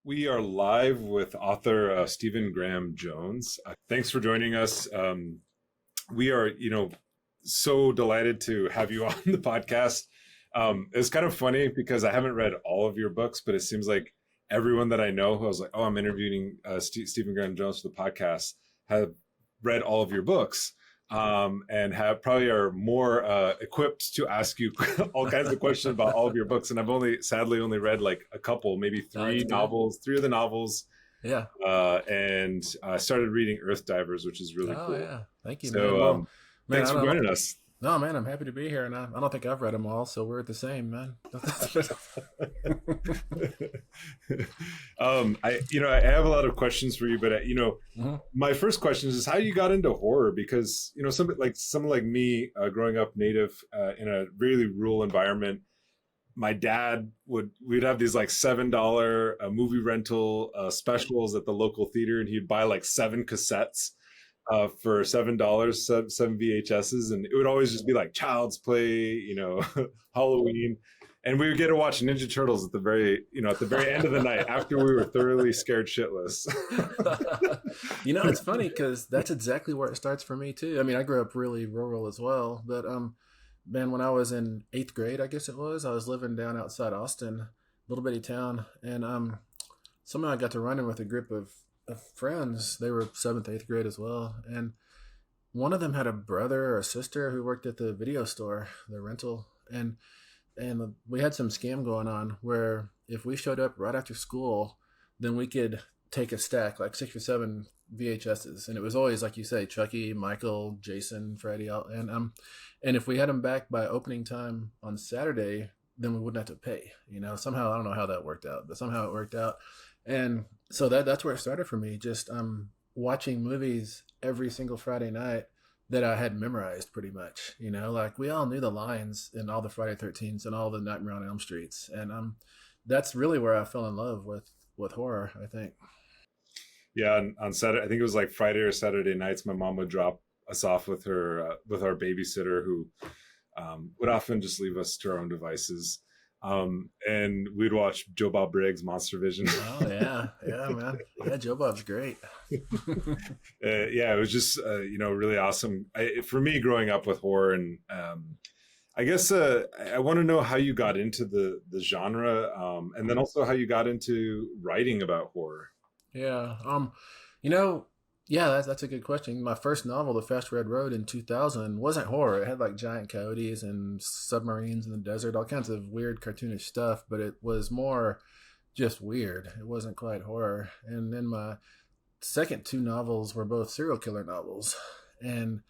We are live with author Stephen Graham Jones. Thanks for joining us. We are, so delighted to have you on the podcast. It's kind of funny because I haven't read all of your books, but it seems like everyone that I know who I was like, oh, I'm interviewing Stephen Graham Jones for the podcast, have read all of your books. And have probably are more equipped to ask you all kinds of questions about all of your books. And I've sadly only read like a couple, maybe Oh, that's good. three of the novels, Yeah. and I started reading Earth Divers, which is really Oh, cool. yeah. Thank you, man. So Well, man, thanks I for don't. joining us. No, man, I'm happy to be here, and I don't think I've read them all, so we're the same, man. I have a lot of questions for you, but Mhm. my first question is how you got into horror because someone like me, growing up native in a really rural environment. My dad we'd have these like $7 movie rental specials at the local theater, and he'd buy like seven cassettes for $7, seven VHSs, and it would always just be like Child's Play, Halloween, and we would get to watch Ninja Turtles at the very end of the night after we were thoroughly scared shitless. It's funny because that's exactly where it starts for me too. I mean, I grew up really rural as well, but man, when I was in eighth grade, I guess it was, I was living down outside Austin, a little bitty town, and somehow I got to run in with a group of friends. They were seventh, eighth grade as well, and one of them had a brother or a sister who worked at the video store, the rental, and we had some scam going on where if we showed up right after school, then we could take a stack like 6 or 7 VHSs, and it was always like you say, Chucky, Michael, Jason, Freddy, and if we had them back by opening time on Saturday, then we wouldn't have to pay. Somehow I don't know how that worked out, but somehow it worked out, and so that's where it started for me. Just watching movies every single Friday night that I had memorized pretty much. Like we all knew the lines in all the Friday 13s and all the Nightmare on Elm Streets, and that's really where I fell in love with horror, I think. Yeah, on Saturday, I think it was like Friday or Saturday nights, my mom would drop us off with our babysitter, who would often just leave us to our own devices. And we'd watch Joe Bob Briggs, Monster Vision. Oh yeah, yeah, man. Yeah, Joe Bob's great. Yeah, it was just really awesome. For me, growing up with horror, and I guess I want to know how you got into the genre, and then also how you got into writing about horror. Yeah. You know, yeah, that's a good question. My first novel, The Fast Red Road in 2000, wasn't horror. It had like giant coyotes and submarines in the desert, all kinds of weird cartoonish stuff, but it was more just weird. It wasn't quite horror. And then my second two novels were both serial killer novels. And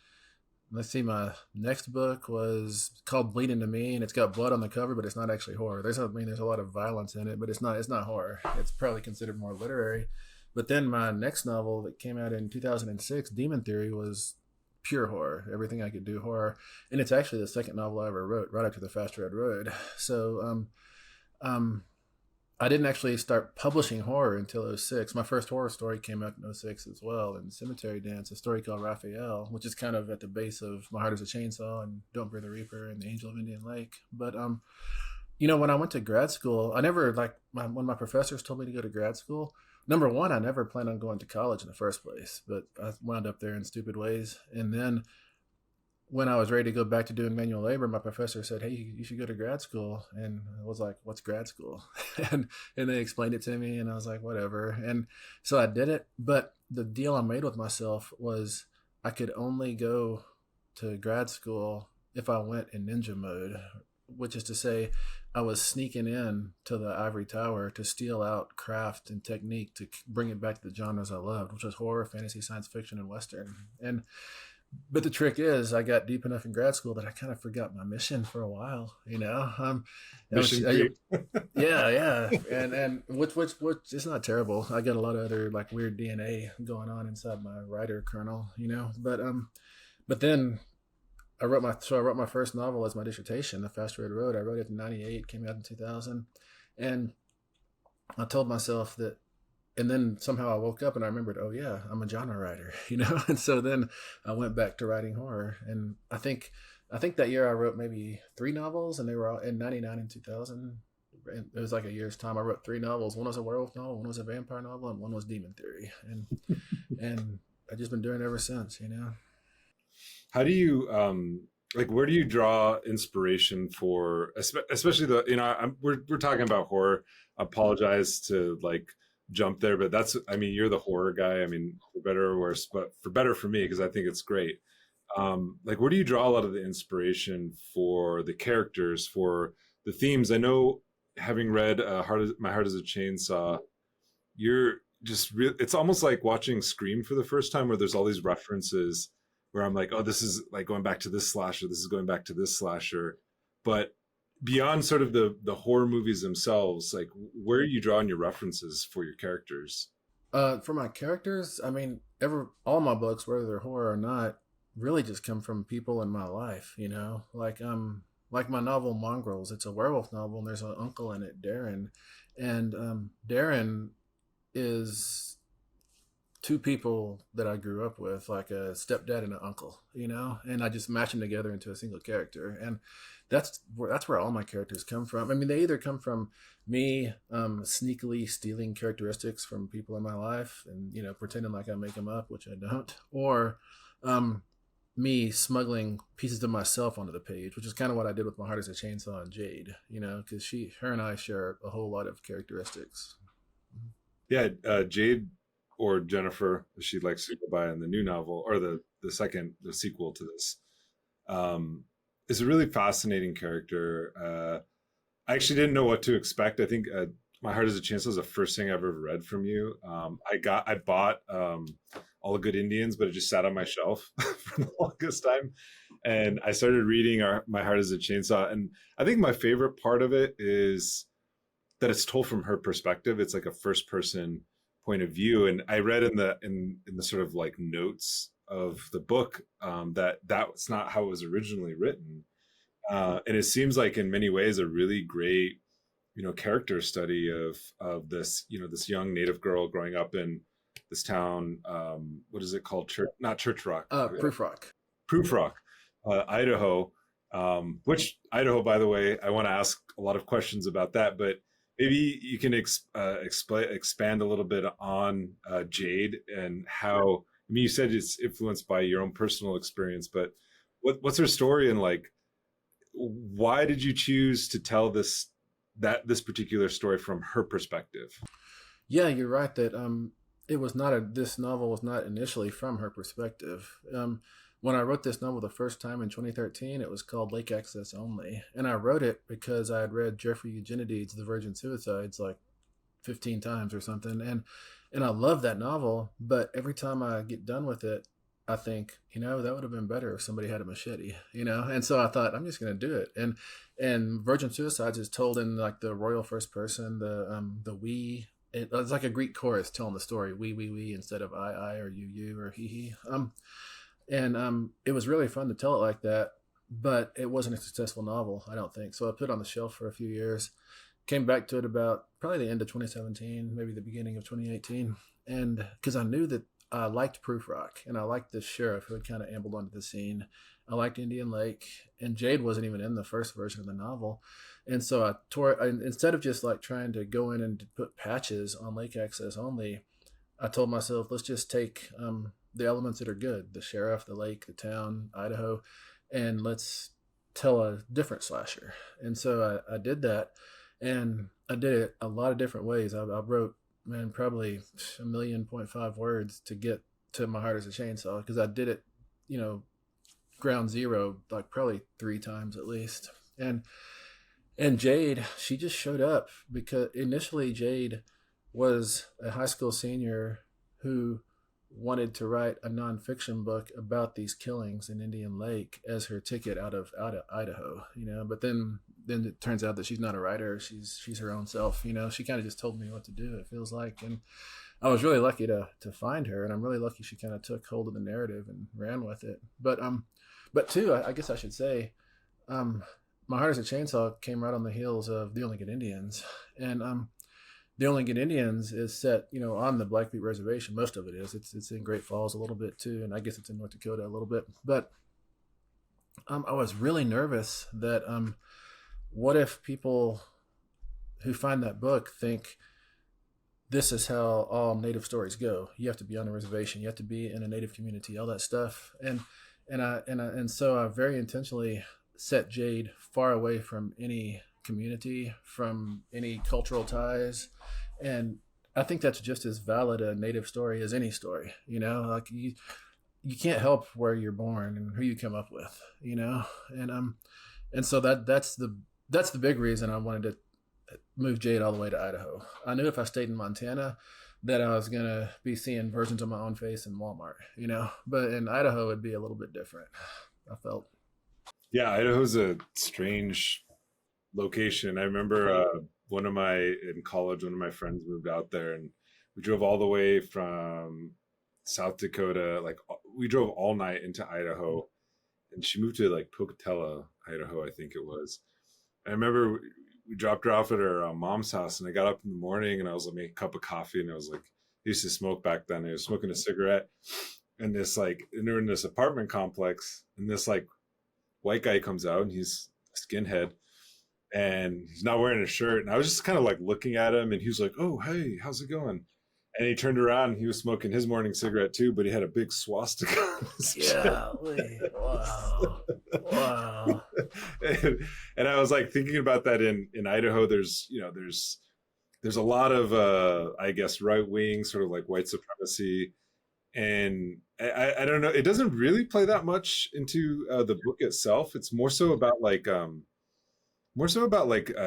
let's see, my next book was called Bleeding to Me, and it's got blood on the cover, but it's not actually horror. There's a lot of violence in it, but it's not horror. It's probably considered more literary. But then my next novel that came out in 2006, Demon Theory, was pure horror. Everything I could do horror, and it's actually the second novel I ever wrote, right after The Fast Red Road. So um, I didn't actually start publishing horror until '06. My first horror story came out in '06 as well, in Cemetery Dance, a story called Raphael, which is kind of at the base of My Heart is a Chainsaw and Don't Fear the Reaper and The Angel of Indian Lake. But when I went to grad school, I never when my professors told me to go to grad school. Number one, I never planned on going to college in the first place, but I wound up there in stupid ways. And then when I was ready to go back to doing manual labor, my professor said, "Hey, you should go to grad school." And I was like, "What's grad school?" and they explained it to me, and I was like, "Whatever." And so I did it. But the deal I made with myself was I could only go to grad school if I went in ninja mode, which is to say, I was sneaking in to the ivory tower to steal out craft and technique to bring it back to the genres I loved, which was horror, fantasy, science fiction, and western. And but the trick is, I got deep enough in grad school that I kind of forgot my mission for a while. Mission creep. Yeah, yeah, and which is not terrible. I got a lot of other like weird DNA going on inside my writer kernel, but then I wrote my first novel as my dissertation, The Fast Red Road. I wrote it in '98, came out in 2000, and I told myself that, and then somehow I woke up and I remembered, oh yeah, I'm a genre writer, And so then I went back to writing horror, and I think that year I wrote maybe 3 novels, and they were all in '99 and 2000. it was like a year's time. I wrote 3 novels. One was a werewolf novel, one was a vampire novel, and one was demon theory. And I've just been doing it ever since, you know. How do you like? Where do you draw inspiration for, especially the we're talking about horror. I apologize to like jump there, but that's I mean you're the horror guy. I mean for better or worse, but for better for me because I think it's great. Like where do you draw a lot of the inspiration for the characters, for the themes? I know having read My Heart is a Chainsaw, you're just it's almost like watching Scream for the first time where there's all these references where I'm like, oh, this is like going back to this slasher, this is going back to this slasher. But beyond sort of the horror movies themselves, like where are you drawing your references for your characters? For my characters, I mean, all my books, whether they're horror or not, really just come from people in my life, you know. Like my novel Mongrels, it's a werewolf novel, and there's an uncle in it, Darren, and Darren is two people that I grew up with, like a stepdad and an uncle, you know, and I just match them together into a single character, and that's where all my characters come from. I mean, they either come from me sneakily stealing characteristics from people in my life, and you know, pretending like I make them up, which I don't, or me smuggling pieces of myself onto the page, which is kind of what I did with My Heart is a Chainsaw and Jade, you know, because her and I share a whole lot of characteristics. Yeah, Jade, or Jennifer, as she likes to go by in the new novel, or the sequel to this, is a really fascinating character. I actually didn't know what to expect. I think My Heart is a Chainsaw is the first thing I've ever read from you. I bought All the Good Indians, but it just sat on my shelf for the longest time. And I started reading My Heart is a Chainsaw. And I think my favorite part of it is that it's told from her perspective. It's like a first person point of view. And I read in the sort of like notes of the book that's not how it was originally written. And it seems like in many ways a really great, you know, character study of this, you know, this young Native girl growing up in this town. What is it called? Not Church Rock. Proof Rock. Proof Rock, Idaho. Which Idaho, by the way, I want to ask a lot of questions about that, but maybe you can expand a little bit on Jade and how. I mean, you said it's influenced by your own personal experience, but what's her story, and like, why did you choose to tell this particular story from her perspective? Yeah, you're right that this novel was not initially from her perspective. When I wrote this novel the first time in 2013, it was called Lake Access Only, and I wrote it because I had read Jeffrey Eugenides' The Virgin Suicides like 15 times or something, and I love that novel. But every time I get done with it, I think, you know, that would have been better if somebody had a machete, you know? And so I thought, I'm just going to do it. And Virgin Suicides is told in like the royal first person, the we. It's like a Greek chorus telling the story, we, instead of I, or you, or he. It was really fun to tell it like that, but it wasn't a successful novel, I don't think. So I put it on the shelf for a few years, came back to it about probably the end of 2017, maybe the beginning of 2018. And because I knew that I liked Proof Rock, and I liked the sheriff who had kind of ambled onto the scene. I liked Indian Lake, and Jade wasn't even in the first version of the novel. And so I tore it. Instead of just like trying to go in and put patches on Lake Access Only, I told myself, let's just take the elements that are good, the sheriff, the lake, the town, Idaho, and let's tell a different slasher. And so I did that, and I did it a lot of different ways. I wrote, probably 1.5 million words to get to My Heart is a Chainsaw, because I did it, you know, ground zero, like probably 3 times at least. And Jade, she just showed up because initially Jade was a high school senior who wanted to write a nonfiction book about these killings in Indian Lake as her ticket out of Idaho, you know. But then it turns out that she's not a writer; she's her own self, you know. She kind of just told me what to do, it feels like, and I was really lucky to find her, and I'm really lucky she kind of took hold of the narrative and ran with it. But too, I guess I should say, My Heart is a Chainsaw came right on the heels of The Only Good Indians, and The Only Good Indians is set, you know, on the Blackfoot Reservation. Most of it is. It's in Great Falls a little bit too, and I guess it's in North Dakota a little bit. But I was really nervous that what if people who find that book think this is how all Native stories go. You have to be on a reservation. You have to be in a Native community, all that stuff. And so I very intentionally set Jade far away from any community, from any cultural ties. And I think that's just as valid a Native story as any story. Like you can't help where you're born and who you come up with, and so that's the big reason I wanted to move Jade all the way to Idaho. I knew if I stayed in Montana that I was going to be seeing versions of my own face in Walmart, but in Idaho, it'd be a little bit different. I felt. Yeah. Idaho's a strange location. I remember in college, one of my friends moved out there, and we drove all the way from South Dakota. Like we drove all night into Idaho, and she moved to like Pocatello, Idaho, I think it was. I remember we dropped her off at her mom's house, and I got up in the morning and I was like making a cup of coffee, and I was like, I used to smoke back then. I was smoking a cigarette, and they're in this apartment complex, and this like white guy comes out, and he's a skinhead, and he's not wearing a shirt. And I was just kind of like looking at him, and he was like, "Oh, hey, how's it going?" And he turned around, and he was smoking his morning cigarette too, but he had a big swastika on his Yeah. Wow. And I was like thinking about that in Idaho. There's a lot of I guess right wing sort of like white supremacy, and I don't know. It doesn't really play that much into the book itself. It's more so about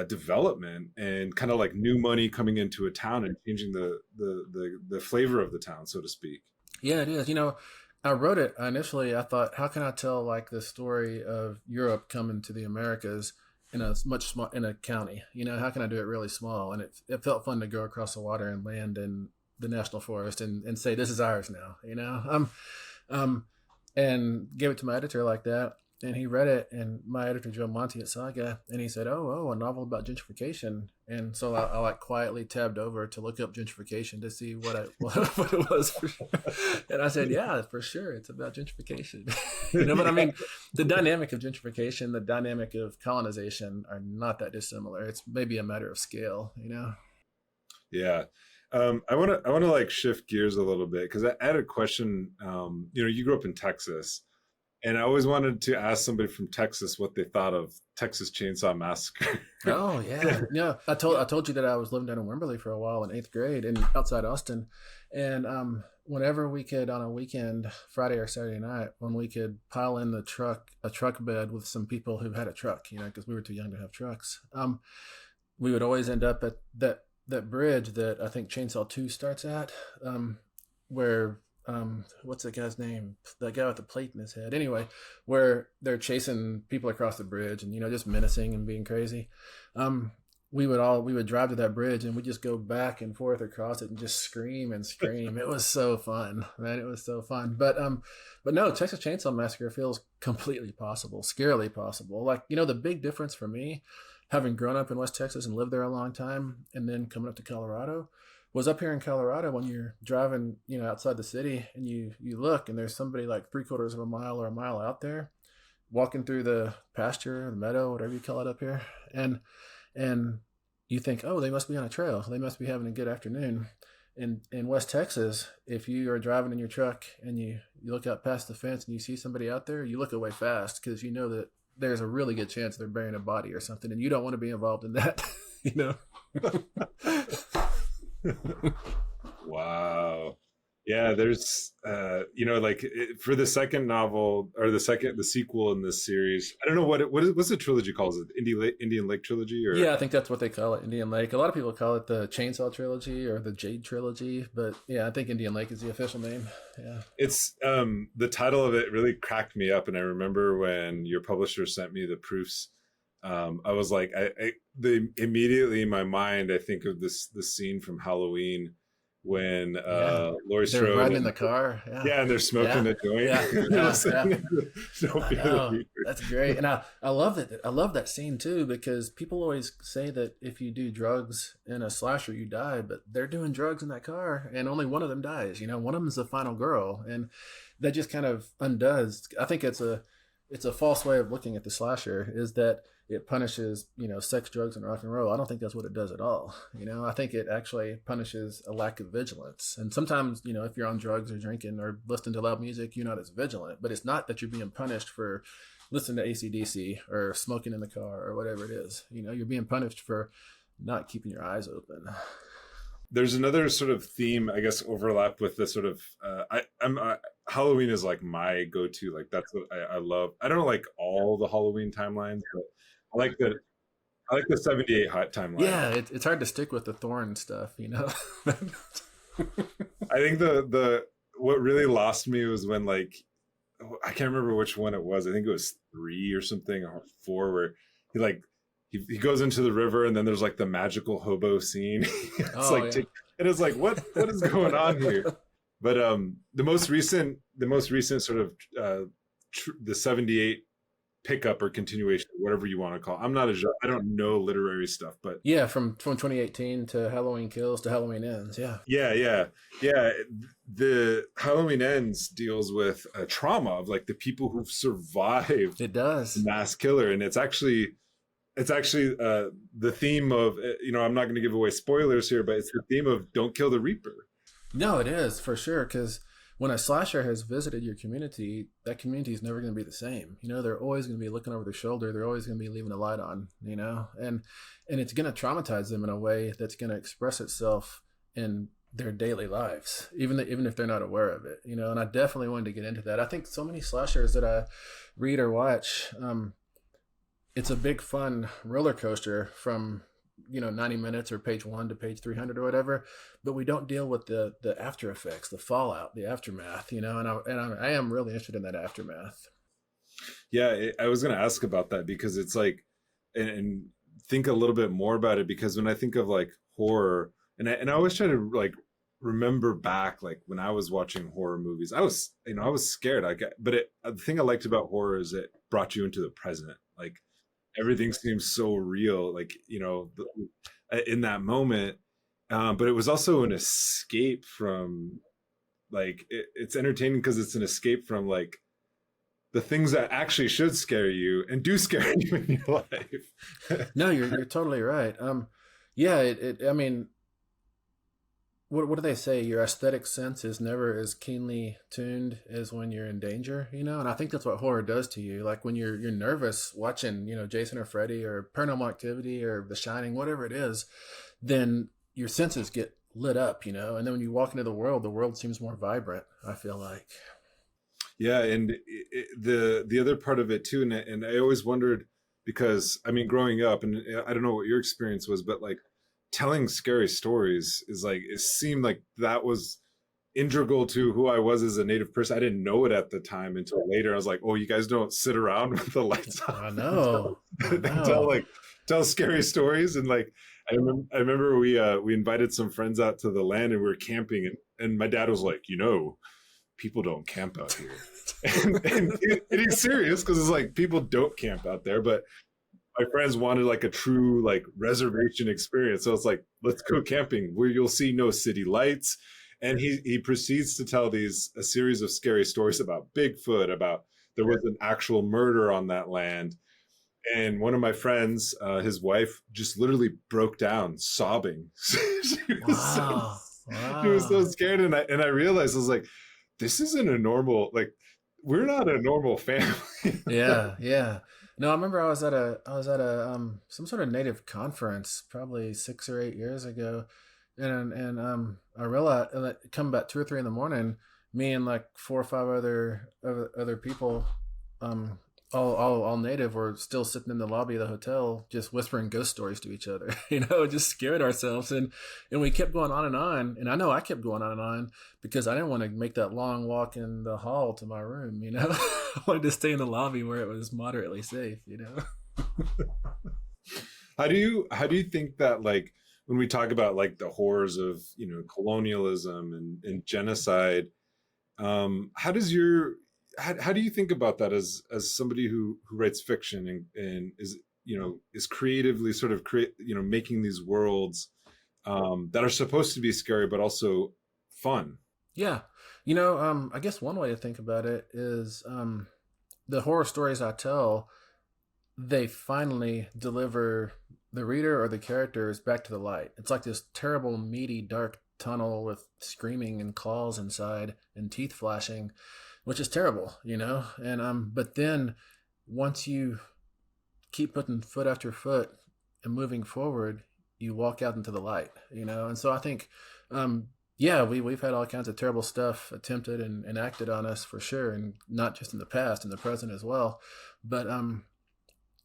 development and kind of like new money coming into a town and changing the flavor of the town, so to speak. Yeah, it is. I wrote it initially. I thought, how can I tell like the story of Europe coming to the Americas in a county? How can I do it really small? And it felt fun to go across the water and land in the national forest and say, this is ours now, and gave it to my editor like that. And he read it, and my editor, Joe Monty at Saga, and he said, oh, a novel about gentrification. And so I like quietly tabbed over to look up gentrification to see what it was for sure. And I said, yeah, for sure, it's about gentrification. But I mean, the dynamic of gentrification, the dynamic of colonization are not that dissimilar. It's maybe a matter of scale, Yeah. I want to like shift gears a little bit, because I had a question. You grew up in Texas. And I always wanted to ask somebody from Texas what they thought of Texas Chainsaw Massacre. Oh yeah, yeah. I told you that I was living down in Wimberley for a while in 8th grade and outside Austin, and whenever we could on a weekend, Friday or Saturday night, when we could pile in a truck bed with some people who had a truck, because we were too young to have trucks, we would always end up at that bridge that I think Chainsaw 2 starts at, where. What's that guy's name? That guy with the plate in his head. Anyway, where they're chasing people across the bridge and, just menacing and being crazy. We would drive to that bridge and we just go back and forth across it and just scream and scream. It was so fun, man. It was so fun. But no, Texas Chainsaw Massacre feels completely possible, scarily possible. Like, the big difference for me, having grown up in West Texas and lived there a long time and then coming up to Colorado, was up here in Colorado when you're driving, outside the city and you look and there's somebody like 3/4 of a mile or a mile out there walking through the pasture, the meadow, whatever you call it up here. And you think, oh, they must be on a trail. They must be having a good afternoon. In West Texas, if you are driving in your truck and you look out past the fence and you see somebody out there, you look away fast because you know that there's a really good chance they're burying a body or something. And you don't want to be involved in that, Wow. Yeah, there's for the second novel or the sequel in this series, I don't know what's the trilogy called? Is it Indian Lake trilogy? Or yeah, I think that's what they call it, Indian Lake. A lot of people call it the Chainsaw trilogy or the Jade trilogy, but yeah, I think Indian Lake is the official name. Yeah, it's the title of it really cracked me up, and I remember when your publisher sent me the proofs. I was like, immediately in my mind, I think of this scene from Halloween when Laurie Strode, they're riding in the car, and they're smoking a joint. That's great, and I love it. I love that scene too, because people always say that if you do drugs in a slasher, you die, but they're doing drugs in that car, and only one of them dies. One of them is the final girl, and that just kind of undoes. I think it's a false way of looking at the slasher, is that it punishes, sex, drugs, and rock and roll. I don't think that's what it does at all. I think it actually punishes a lack of vigilance. And sometimes, if you're on drugs or drinking or listening to loud music, you're not as vigilant. But it's not that you're being punished for listening to AC/DC or smoking in the car or whatever it is. You're being punished for not keeping your eyes open. There's another sort of theme, I guess, overlap with the sort of Halloween is like my go-to. Like that's what I love. I don't like all the Halloween timelines, but I like the 78 hot timeline. Yeah, it's hard to stick with the Thorn stuff, I think the what really lost me was when I can't remember which one it was. I think it was 3 or something, or 4, where he goes into the river and then there's like the magical hobo scene. It is like what is going on here? But the most recent sort of the 78 pickup or continuation, whatever you want to call it. I don't know literary stuff, but yeah, from 2018 to Halloween Kills to Halloween Ends. Yeah. The Halloween Ends deals with a trauma of like the people who've survived. It does. The mass killer, and it's actually the theme of, I'm not going to give away spoilers here, but it's the theme of don't kill the Reaper. No, it is for sure, because when a slasher has visited your community, that community is never going to be the same. They're always going to be looking over their shoulder. They're always going to be leaving a light on, and it's going to traumatize them in a way that's going to express itself in their daily lives, even if they're not aware of it, and I definitely wanted to get into that. I think so many slashers that I read or watch, it's a big fun roller coaster from 90 minutes or page 1 to page 300 or whatever, but we don't deal with the after effects, the fallout, the aftermath, and I am really interested in that aftermath. Yeah, I was going to ask about that, because it's like, and think a little bit more about it, because when I think of like horror, and I always try to like remember back, like when I was watching horror movies, I was scared. The thing I liked about horror is it brought you into the present. Like everything seems so real, like, in that moment. But it was also an escape from, like, it's entertaining because it's an escape from like the things that actually should scare you and do scare you in your life. No, you're totally right. Yeah, I mean, what do they say? Your aesthetic sense is never as keenly tuned as when you're in danger, and I think that's what horror does to you. Like when you're nervous watching, Jason or Freddy or Paranormal Activity or The Shining, whatever it is, then your senses get lit up, and then when you walk into the world seems more vibrant, I feel like. Yeah, and the other part of it too, and I always wondered, because I mean, growing up, and I don't know what your experience was, but like telling scary stories is like, it seemed like that was integral to who I was as a Native person. I didn't know it at the time until later. I was like, oh, you guys don't sit around with the lights on. I know. tell scary stories. And like, I remember we invited some friends out to the land and we were camping, and my dad was like, people don't camp out here. and he's serious, because it's like, people don't camp out there, but my friends wanted like a true like reservation experience. So it's like, let's go camping where you'll see no city lights. And he proceeds to tell a series of scary stories about Bigfoot, about there was an actual murder on that land. And one of my friends, his wife just literally broke down sobbing. She was so scared. And I realized, I was like, this isn't a normal, like, we're not a normal family. Yeah. No, I remember I was at a some sort of Native conference probably 6 or 8 years ago, and I realized, come about 2 or 3 in the morning, me and like 4 or 5 other people, all Native, were still sitting in the lobby of the hotel, just whispering ghost stories to each other, just scared ourselves, and we kept going on, and I know I kept going on because I didn't want to make that long walk in the hall to my room, I wanted to stay in the lobby where it was moderately safe, How do you think that, like, when we talk about like the horrors of colonialism and genocide, how do you think about that as somebody who writes fiction and is creatively sort of making these worlds that are supposed to be scary but also fun? Yeah. I guess one way to think about it is the horror stories I tell, they finally deliver the reader or the characters back to the light. It's like this terrible, meaty, dark tunnel with screaming and claws inside and teeth flashing, which is terrible, you know? And but then once you keep putting foot after foot and moving forward, you walk out into the light, you know? And so I think yeah, we've had all kinds of terrible stuff attempted and acted on us for sure, and not just in the past, in the present as well. But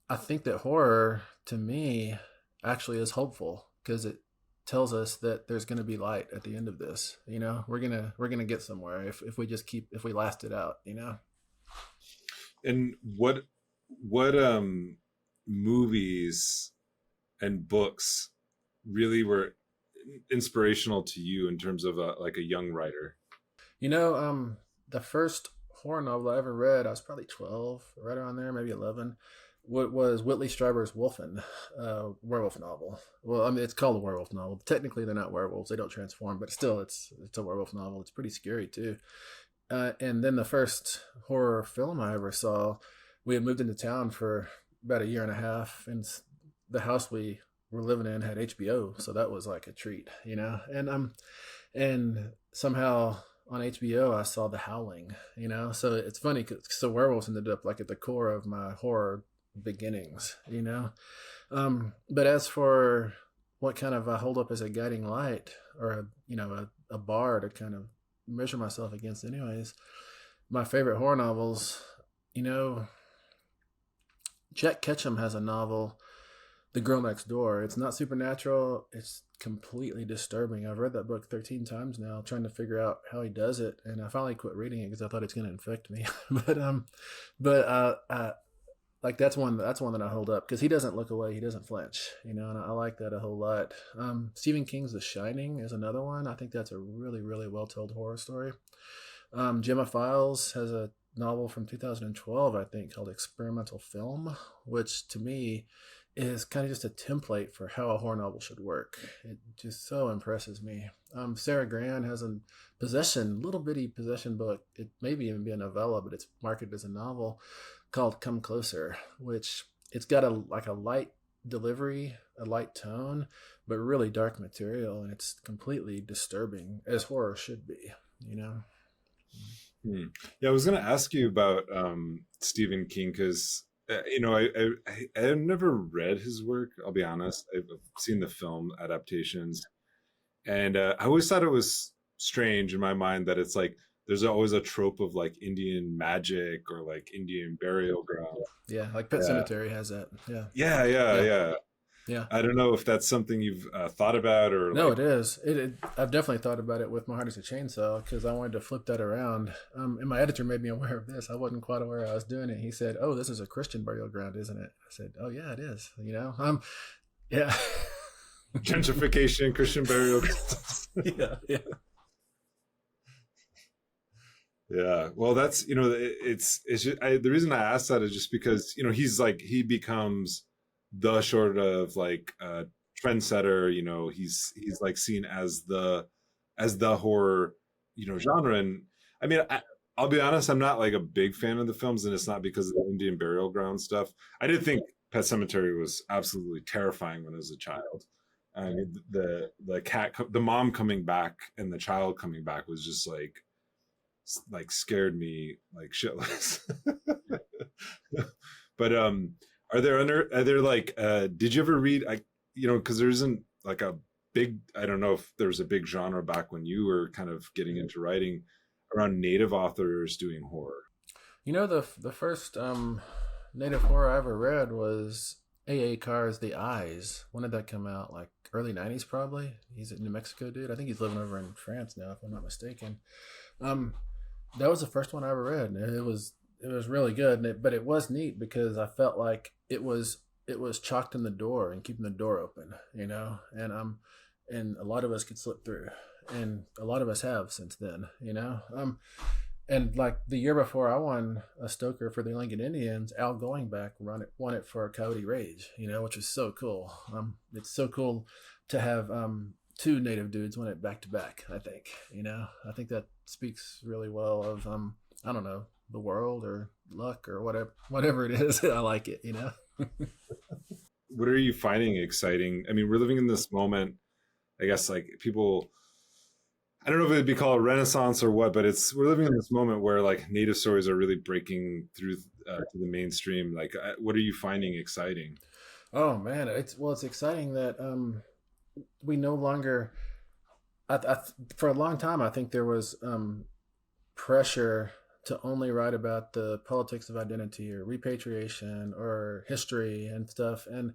I think that horror, to me, actually is hopeful because it tells us that there's going to be light at the end of this. You know, we're gonna get somewhere if we just if we last it out. You know. And what movies and books really were inspirational to you in terms of like a young writer? You know, the first horror novel I ever read, I was probably 12, right around there, maybe 11. What was Whitley Strieber's Wolfen, werewolf novel? Well, I mean, it's called a werewolf novel. Technically, they're not werewolves; they don't transform, but still, it's a werewolf novel. It's pretty scary too. And then the first horror film I ever saw, we had moved into town for about a year and a half, and the house we were living in had HBO, so that was like a treat, you know. And somehow on HBO I saw The Howling, you know. So it's funny, so werewolves ended up like at the core of my horror beginnings, you know. But as for what kind of I hold up as a guiding light or a bar to kind of measure myself against, anyways, my favorite horror novels, you know, Jack Ketchum has a novel, The Girl Next Door. It's not supernatural. It's completely disturbing. I've read that book 13 times now, trying to figure out how he does it, and I finally quit reading it because I thought it's going to infect me. but like that's one that I hold up because he doesn't look away, he doesn't flinch, you know, and I like that a whole lot. Stephen King's The Shining is another one. I think that's a really, really well told horror story. Gemma Files has a novel from 2012, I think, called Experimental Film, which to me is kind of just a template for how a horror novel should work. It just so impresses me. Sarah Gran has a little bitty possession book. It may even be a novella, but it's marketed as a novel called Come Closer, which it's got a light delivery, a light tone, but really dark material, and it's completely disturbing, as horror should be, you know. Yeah, I was going to ask you about Stephen King because I've never read his work. I'll be honest. I've seen the film adaptations, and I always thought it was strange in my mind that it's like there's always a trope of like Indian magic or like Indian burial ground. Yeah, like Pet Sematary has that. Yeah. I don't know if that's something you've thought about or no, like... it is. I've definitely thought about it with My Heart is a Chainsaw because I wanted to flip that around. And my editor made me aware of this. I wasn't quite aware I was doing it. He said, "Oh, this is a Christian burial ground, isn't it?" I said, "Oh yeah, it is." You know, yeah. Gentrification, Christian burial grounds. Yeah. Yeah, well, that's it's just, the reason I asked that is just because he becomes the sort of like trendsetter. He's like seen as the horror genre. And I mean, I'll be honest, I'm not like a big fan of the films, and it's not because of the Indian burial ground stuff. I did think Pet Sematary was absolutely terrifying when I was a child. I mean, the the mom coming back and the child coming back was just like scared me like shitless. But are there like did you ever read because there isn't like a big, I don't know if there's a big genre back when you were kind of getting into writing around native authors doing horror? The first native horror I ever read was A.A. Carr's The Eyes. When did that come out? Like early 90s probably. He's a New Mexico dude. I think he's living over in France now, if I'm not mistaken. That was the first one I ever read. It was really good, but it was neat because I felt like it was chalked in the door and keeping the door open, and a lot of us could slip through, and a lot of us have since then, and like the year before I won a Stoker for the Lincoln Indians, Al Goingback won it for Coyote Rage, which was so cool. It's so cool to have two native dudes win it back to back. I think that speaks really well of I don't know, the world or luck or whatever it is. I like it. What are you finding exciting? I mean, we're living in this moment, I guess, like people, I don't know if it'd be called a renaissance or what, but we're living in this moment where like native stories are really breaking through to the mainstream. Like, what are you finding exciting? Oh man, it's exciting that we no longer. For a long time, I think there was pressure to only write about the politics of identity or repatriation or history and stuff, and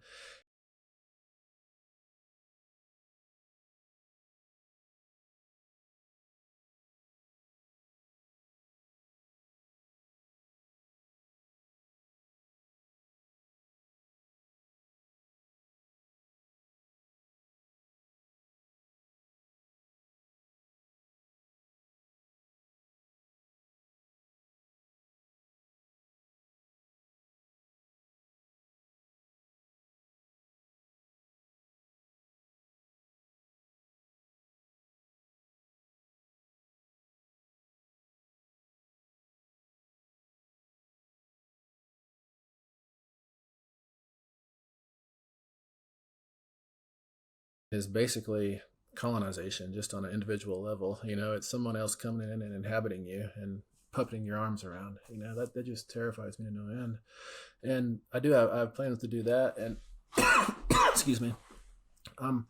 is basically colonization just on an individual level. It's someone else coming in and inhabiting you and puppeting your arms around. That just terrifies me to no end. And I have plans to do that. And excuse me. Um,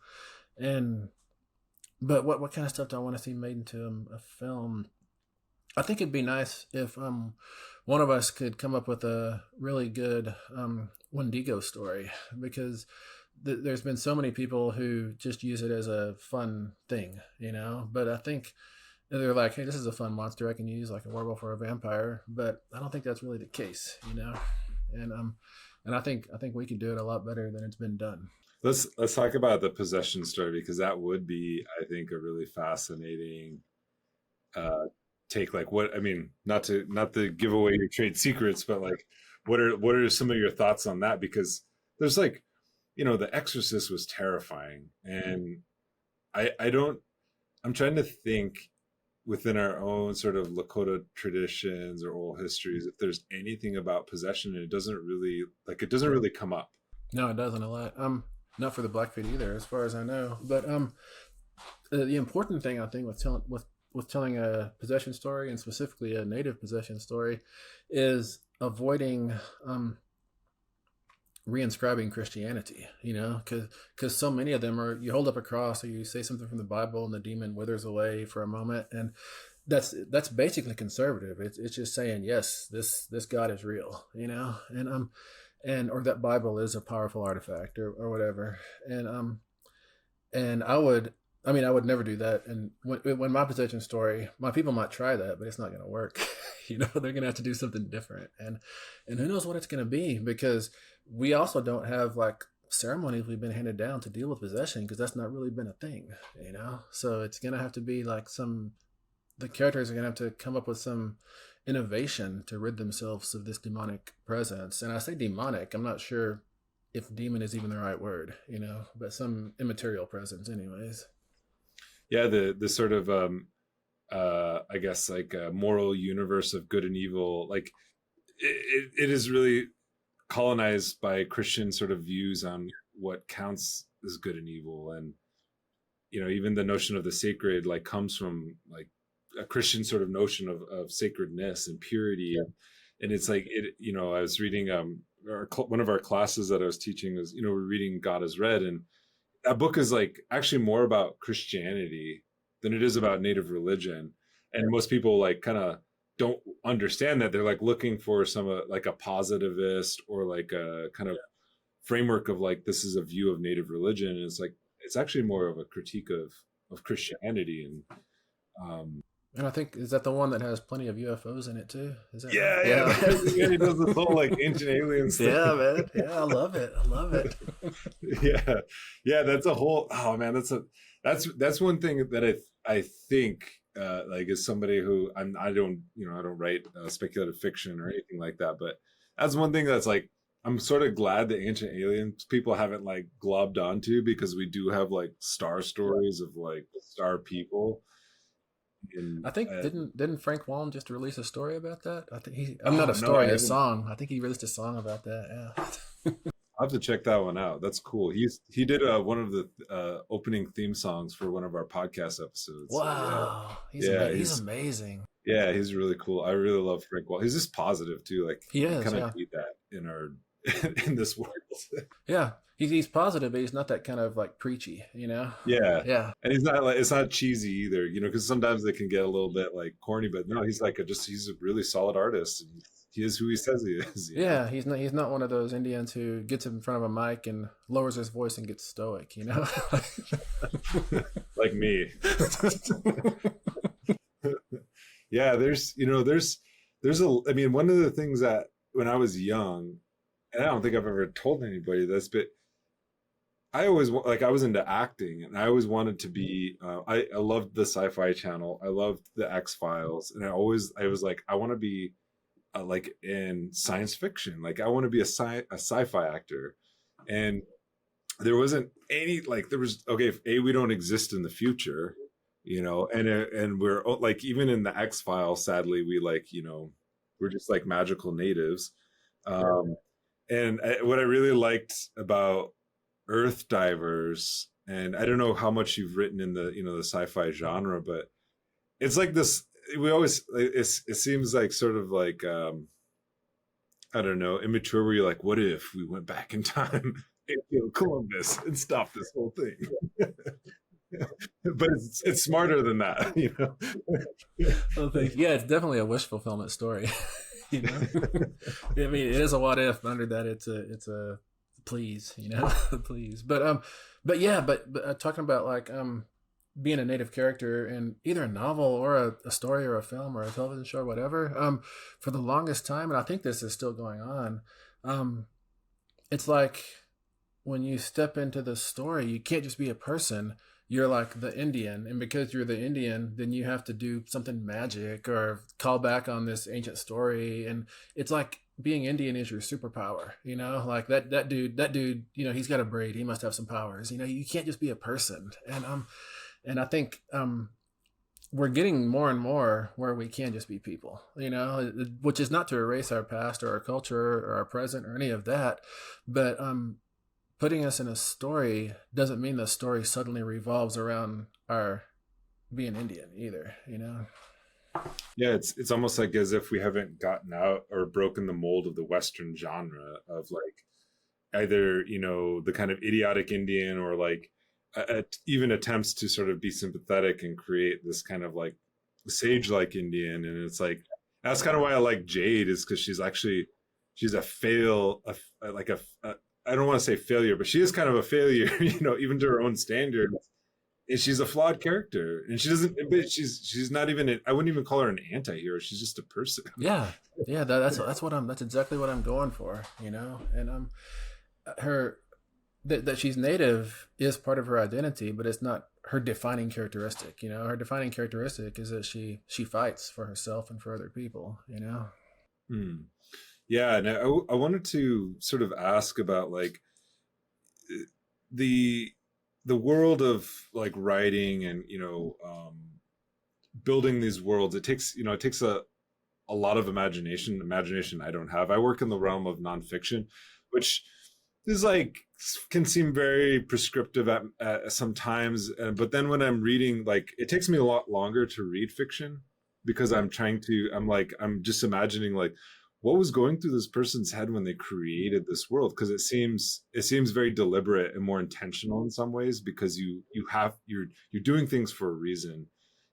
and but what kind of stuff do I want to see made into a film? I think it'd be nice if one of us could come up with a really good Wendigo story, because there's been so many people who just use it as a fun thing, But I think they're like, hey, this is a fun monster I can use, like a werewolf or a vampire. But I don't think that's really the case. And I think we could do it a lot better than it's been done. Let's talk about the possession story, because that would be, I think, a really fascinating uh, take. Like, what I mean, not to give away your trade secrets, but like, what are some of your thoughts on that? Because there's like, The Exorcist was terrifying, and I don't. I'm trying to think within our own sort of Lakota traditions or oral histories if there's anything about possession, and it doesn't really come up. No, it doesn't a lot. Not for the Blackfoot either, as far as I know. But the important thing I think with telling a possession story, and specifically a native possession story, is avoiding reinscribing Christianity. Because so many of them are, you hold up a cross or you say something from the Bible and the demon withers away for a moment, and that's basically conservative. It's just saying, yes, this God is real, and or that Bible is a powerful artifact, or whatever. And I would never do that. And when my possession story, my people might try that, but it's not going to work. They're going to have to do something different. And who knows what it's going to be, because we also don't have like ceremonies we've been handed down to deal with possession, because that's not really been a thing. So it's going to have to be like the characters are going to have to come up with some innovation to rid themselves of this demonic presence. And I say demonic, I'm not sure if demon is even the right word, but some immaterial presence anyways. Yeah, the sort of I guess like a moral universe of good and evil, like it is really colonized by Christian sort of views on what counts as good and evil. And even the notion of the sacred like comes from like a Christian sort of notion of sacredness and purity. And it's like I was reading one of our classes that I was teaching was, we're reading God is Red, and that book is like actually more about Christianity than it is about native religion. And most people like kind of don't understand that. They're like looking for some like a positivist or like a kind of framework of like, this is a view of native religion. And it's like, it's actually more of a critique of Christianity. And I think, is that the one that has plenty of UFOs in it too? Is that Yeah, right? yeah. He does this whole like ancient alien stuff. Yeah, man. Yeah, I love it. I love it. Yeah. That's a whole. Oh man, that's one thing that I think like as somebody who I don't write speculative fiction or anything like that, but that's one thing that's like I'm sort of glad the ancient aliens people haven't like globbed onto, because we do have like star stories of like star people. And I think didn't Frank Wallen just release a story about that? I think I'm oh not a no, I story, a haven't. song. I think he released a song about that. Yeah. I'll have to check that one out. That's cool. He did one of the opening theme songs for one of our podcast episodes. So Wow, yeah, he's amazing. yeah, he's really cool. I really love Frank Wall. He's just positive too. Like He we is, kind of yeah, need that in our in this world. yeah. He's positive, but he's not that kind of like preachy, you know. Yeah, Yeah, and he's not like it's not cheesy either, because sometimes they can get a little bit like corny. But no, he's like he's a really solid artist, and he is who he says he is. yeah. He's not one of those Indians who gets in front of a mic and lowers his voice and gets stoic, you know. Like me. Yeah, there's I mean, one of the things that when I was young, and I don't think I've ever told anybody this, but I always like I was into acting, and I always wanted to be. I loved the Sci-Fi Channel. I loved the X-Files, and I was like I want to be like in science fiction. Like I want to be a sci-fi actor, and there wasn't any like there was okay. If we don't exist in the future, and we're like even in the X-Files, sadly we like we're just like magical natives. Um, and what I really liked about Earth Divers, and I don't know how much you've written in the sci-fi genre, but it's like this. We always it seems like sort of like I don't know, immature. Where you're like, what if we went back in time and killed Columbus and stopped this whole thing? But it's smarter than that. Well, yeah, it's definitely a wish fulfillment story. you know, I mean, it is a what if. But under that, it's a please, please. But yeah, but talking about like being a native character in either a novel or a story or a film or a television show or whatever, for the longest time, and I think this is still going on, it's like when you step into the story, you can't just be a person. You're like the Indian, and because you're the Indian, then you have to do something magic or call back on this ancient story, and it's like being Indian is your superpower, like that dude, he's got a braid, he must have some powers, you can't just be a person. And I think we're getting more and more where we can just be people, which is not to erase our past or our culture or our present or any of that, but putting us in a story doesn't mean the story suddenly revolves around our being Indian either, Yeah, it's almost like as if we haven't gotten out or broken the mold of the Western genre of like either the kind of idiotic Indian or like even attempts to sort of be sympathetic and create this kind of like sage-like Indian. And it's like that's kind of why I like Jade, is because she's a I don't want to say failure, but she is kind of a failure, even to her own standards. And she's a flawed character, and she doesn't. But she's not even. I wouldn't even call her an anti-hero. She's just a person. Yeah, yeah. That's exactly what I'm going for, And her that she's native is part of her identity, but it's not her defining characteristic. Her defining characteristic is that she fights for herself and for other people. Hmm. Yeah, and I wanted to sort of ask about like the world of like writing and building these worlds. It takes a lot of imagination I don't have. I work in the realm of nonfiction, which is like can seem very prescriptive at sometimes, but then when I'm reading, like it takes me a lot longer to read fiction because I'm just imagining like what was going through this person's head when they created this world, because it seems very deliberate and more intentional in some ways, because you're doing things for a reason.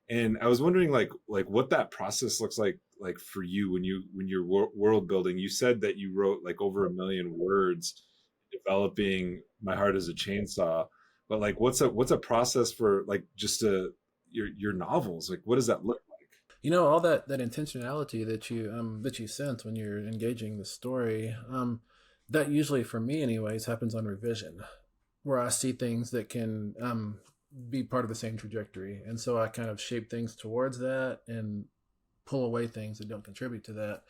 And I was wondering like what that process looks like for you when you're world building. You said that you wrote like over 1 million words developing My Heart as a Chainsaw, but like what's a process for like just your novels? Like what does that look like? All that intentionality that you sense when you're engaging the story, that usually for me anyways happens on revision, where I see things that can be part of the same trajectory, and so I kind of shape things towards that and pull away things that don't contribute to that.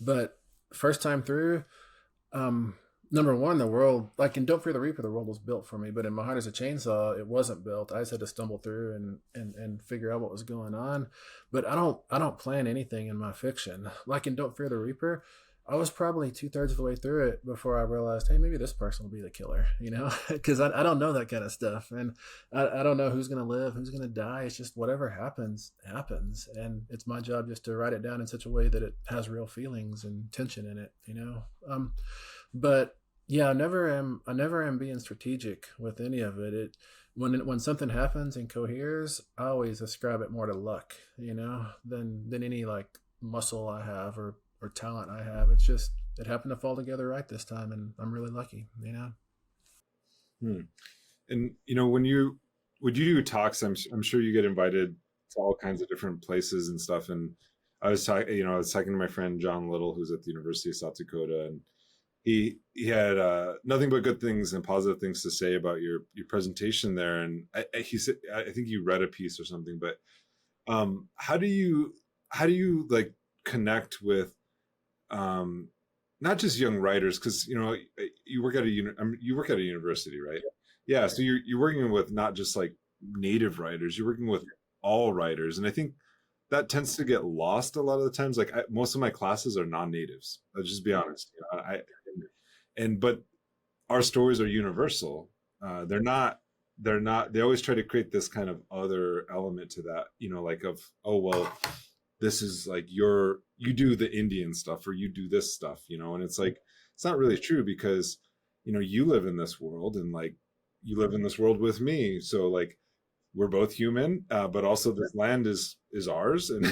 But first time through, number one, the world, like in Don't Fear the Reaper, the world was built for me, but in My Heart as a Chainsaw, it wasn't built. I just had to stumble through and figure out what was going on. But I don't plan anything in my fiction. Like in Don't Fear the Reaper, I was probably 2/3 of the way through it before I realized, hey, maybe this person will be the killer, because I don't know that kind of stuff. And I don't know who's going to live, who's going to die. It's just whatever happens, happens. And it's my job just to write it down in such a way that it has real feelings and tension in it. But yeah, I never am being strategic with any of it. When something happens and coheres, I always ascribe it more to luck, than any like muscle I have or talent I have. It's just it happened to fall together right this time, and I'm really lucky. Hmm. And when you do talks, I'm sure you get invited to all kinds of different places and stuff. And I was talking to my friend John Little, who's at the University of South Dakota, and he had nothing but good things and positive things to say about your presentation there. And he said, I think you read a piece or something, but how do you like connect with not just young writers, because you work at a university, right? Yeah, so you're working with not just like native writers, you're working with all writers, and I think that tends to get lost a lot of the times. Like most of my classes are non-natives. I'll just be honest. But our stories are universal. They're not. They always try to create this kind of other element to that. Like of, oh well, this is like you do the Indian stuff or you do this stuff. And it's like it's not really true, because you live in this world, and like you live in this world with me. So like we're both human, but also this land is ours, and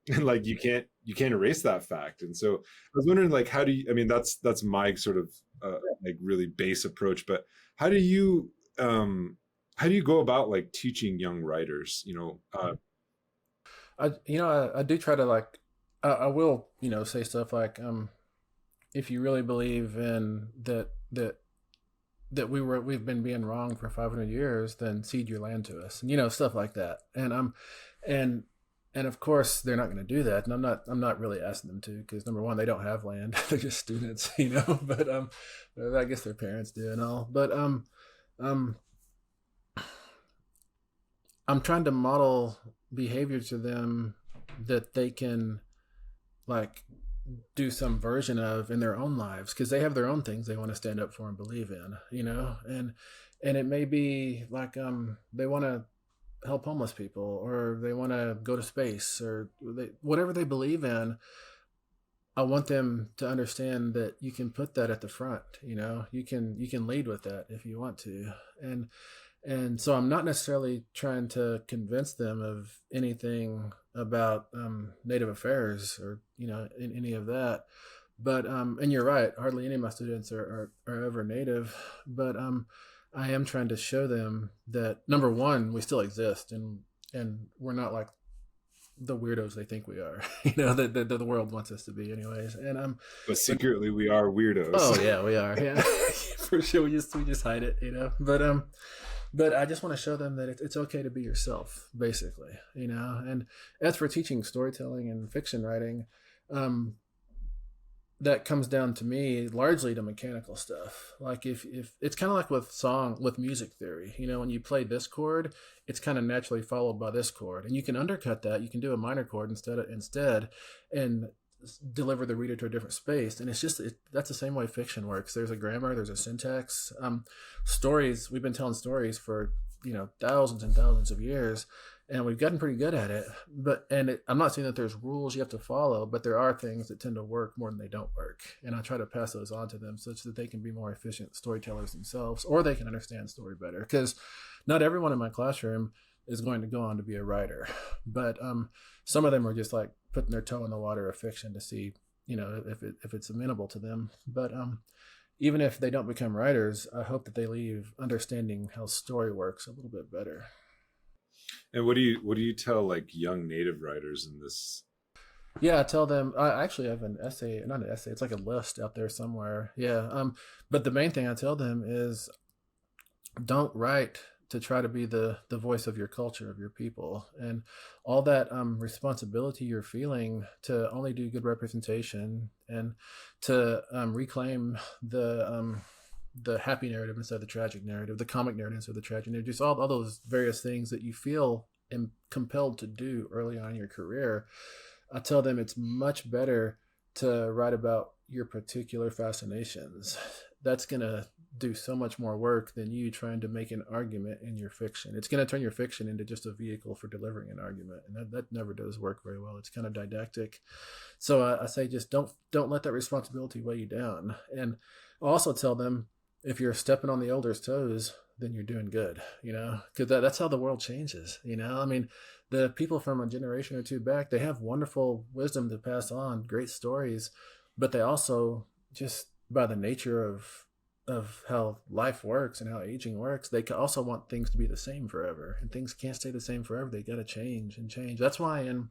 and like you can't erase that fact. And so I was wondering, like, how do you? I mean, that's my sort of like really base approach, but how do you go about like teaching young writers? I do try to like I will say stuff like if you really believe in that we've been being wrong for 500 years, then cede your land to us, and stuff like that. And of course they're not going to do that, and I'm not really asking them to, because number one, they don't have land. They're just students, but I guess their parents do and all. But I'm trying to model behavior to them that they can like do some version of in their own lives, because they have their own things they want to stand up for and believe in, and it may be like they want to help homeless people, or they want to go to space, or whatever they believe in. I want them to understand that you can put that at the front. You can lead with that if you want to. And so I'm not necessarily trying to convince them of anything about Native affairs or in any of that. But and you're right, hardly any of my students are ever Native. But I am trying to show them that, number one, we still exist, and we're not like the weirdos they think we are. That the world wants us to be, anyways. And but secretly we are weirdos. Oh yeah, we are. Yeah, for sure. We just hide it. But I just want to show them that it's okay to be yourself, basically, And as for teaching storytelling and fiction writing, that comes down to me largely to mechanical stuff. Like if it's kind of like with music theory, when you play this chord, it's kind of naturally followed by this chord, and you can undercut that. You can do a minor chord instead, and deliver the reader to a different space. And it's just that's the same way fiction works. There's a grammar, there's a syntax. Stories, we've been telling stories for thousands and thousands of years, and we've gotten pretty good at it. I'm not saying that there's rules you have to follow, but there are things that tend to work more than they don't work, and I try to pass those on to them such that they can be more efficient storytellers themselves, or they can understand story better, because not everyone in my classroom is going to go on to be a writer, but some of them are just like putting their toe in the water of fiction to see if it's amenable to them. But even if they don't become writers, I hope that they leave understanding how story works a little bit better. And what do you tell like young Native writers in this? Yeah, I tell them, I actually have an essay, not an essay, it's like a list out there somewhere. Yeah. But the main thing I tell them is don't write to try to be the voice of your culture, of your people, and all that responsibility you're feeling to only do good representation, and to reclaim the happy narrative instead of the tragic narrative, the comic narrative instead of the tragic narrative, just all those various things that you feel compelled to do early on in your career. I tell them it's much better to write about your particular fascinations, that's going to do so much more work than you trying to make an argument in your fiction. It's going to turn your fiction into just a vehicle for delivering an argument, and that never does work very well. It's kind of didactic. So I say just don't let that responsibility weigh you down. And I'll also tell them, if you're stepping on the elders' toes, then you're doing good, because that's how the world changes. I mean, the people from a generation or two back, they have wonderful wisdom to pass on, great stories, but they also, just by the nature of how life works and how aging works, they also want things to be the same forever, and things can't stay the same forever. They got to change and change. That's why in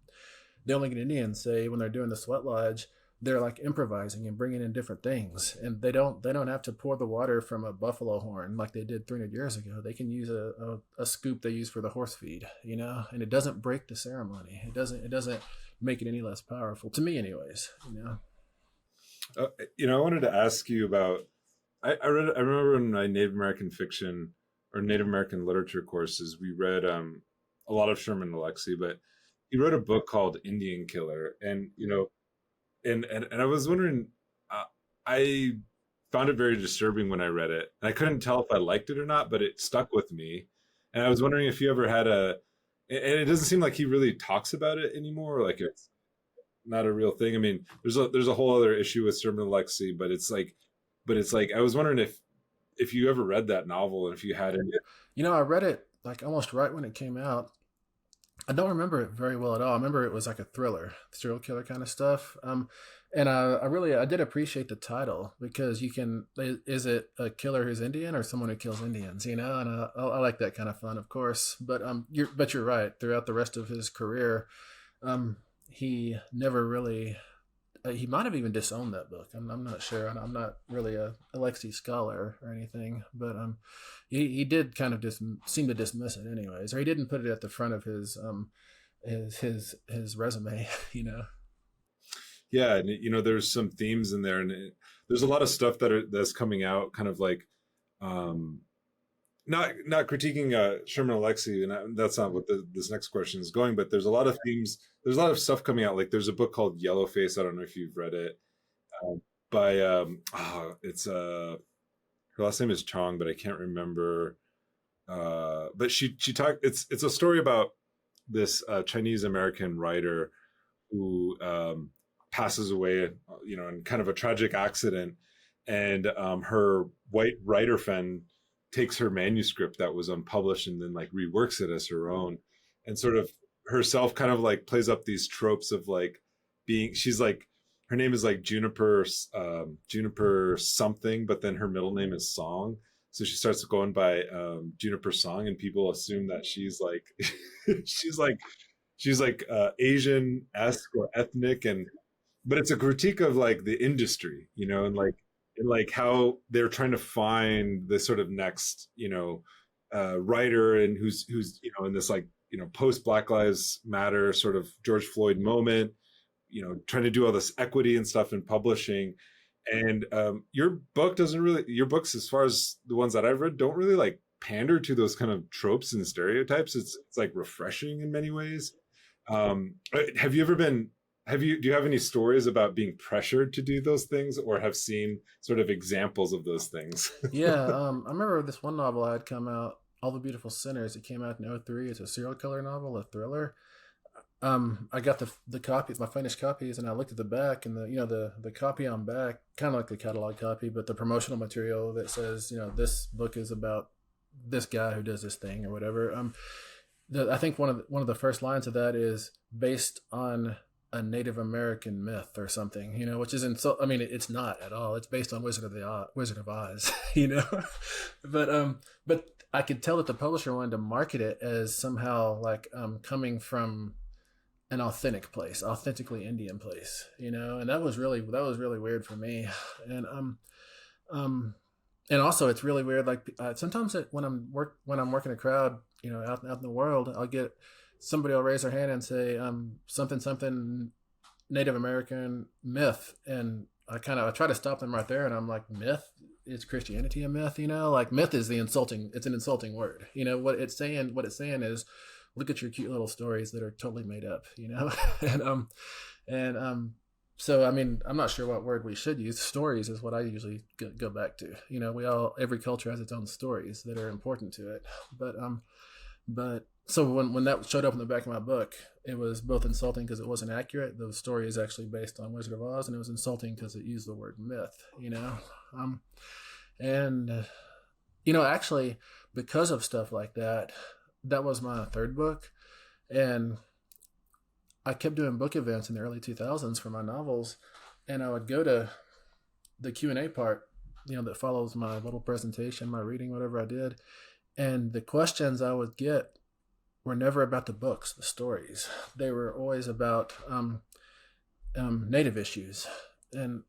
the Only Good Indians say, when they're doing the sweat lodge, they're like improvising and bringing in different things, and they don't have to pour the water from a buffalo horn like they did 300 years ago. They can use a scoop they use for the horse feed, and it doesn't break the ceremony. It doesn't make it any less powerful, to me anyways. I wanted to ask you about, I remember in my Native American fiction or Native American literature courses, we read a lot of Sherman Alexie, but he wrote a book called Indian Killer, and and I was wondering, I found it very disturbing when I read it, and I couldn't tell if I liked it or not, but it stuck with me. And I was wondering if you ever had and it doesn't seem like he really talks about it anymore, like it's not a real thing. I mean, there's a whole other issue with Sherman Alexie, but it's like I was wondering if you ever read that novel, and if you had it. I read it like almost right when it came out. I don't remember it very well at all. I remember it was like a thriller, serial killer kind of stuff. And I did appreciate the title, because is it a killer who's Indian or someone who kills Indians? And I like that kind of fun, of course. But you're right. Throughout the rest of his career, he never really. He might have even disowned that book. I'm not sure. I'm not really a Alexie scholar or anything, but he did kind of seem to dismiss it anyways, or he didn't put it at the front of his resume. Yeah, and there's some themes in there, and there's a lot of stuff that's coming out, kind of like, not critiquing Sherman Alexie, and that's not what this next question is going. But there's a lot of themes. There's a lot of stuff coming out. Like there's a book called Yellowface. I don't know if you've read it, by it's her last name is Chong, but I can't remember. But she talked. It's a story about this Chinese American writer who passes away, in kind of a tragic accident, and her white writer friend takes her manuscript that was unpublished and then like reworks it as her own, and sort of herself kind of like plays up these tropes of like she's like, her name is like Juniper something, but then her middle name is Song. So she starts going by Juniper Song, and people assume that she's like, she's like Asian-esque or ethnic, but it's a critique of like the industry, and like how they're trying to find the sort of next, writer, and who's in this like, post Black Lives Matter sort of George Floyd moment, trying to do all this equity and stuff in publishing. And your books, as far as the ones that I've read, don't really like pander to those kind of tropes and stereotypes. It's like refreshing in many ways. Do you have any stories about being pressured to do those things, or have seen sort of examples of those things? Yeah. I remember this one novel I had come out, All the Beautiful Sinners. It came out in 2003. It's a serial killer novel, a thriller. I got the copies, my finished copies, and I looked at the back, and the copy on back, kind of like the catalog copy, but the promotional material that says, this book is about this guy who does this thing or whatever. I think one of the first lines of that is based on a Native American myth or something, which is I mean, it's not at all. It's based on Wizard of Oz, but I could tell that the publisher wanted to market it as somehow like coming from an authentic place, authentically Indian place, and that was really weird for me. And also it's really weird. Like sometimes when I'm working a crowd, out in the world, I'll get somebody will raise their hand and say something Native American myth, and I try to stop them right there, and I'm like, myth? Is Christianity a myth? Like myth is it's an insulting word. What it's saying is, look at your cute little stories that are totally made up, and So, I mean, I'm not sure what word we should use. Stories is what I usually go back to. Every culture has its own stories that are important to it. But so when that showed up in the back of my book, it was both insulting because it wasn't accurate. The story is actually based on Wizard of Oz, and it was insulting because it used the word myth. And actually, because of stuff like that, that was my third book, and I kept doing book events in the early 2000s for my novels, and I would go to the Q&A part, that follows my little presentation, my reading, whatever I did, and the questions I would get were never about the books, the stories. They were always about Native issues, and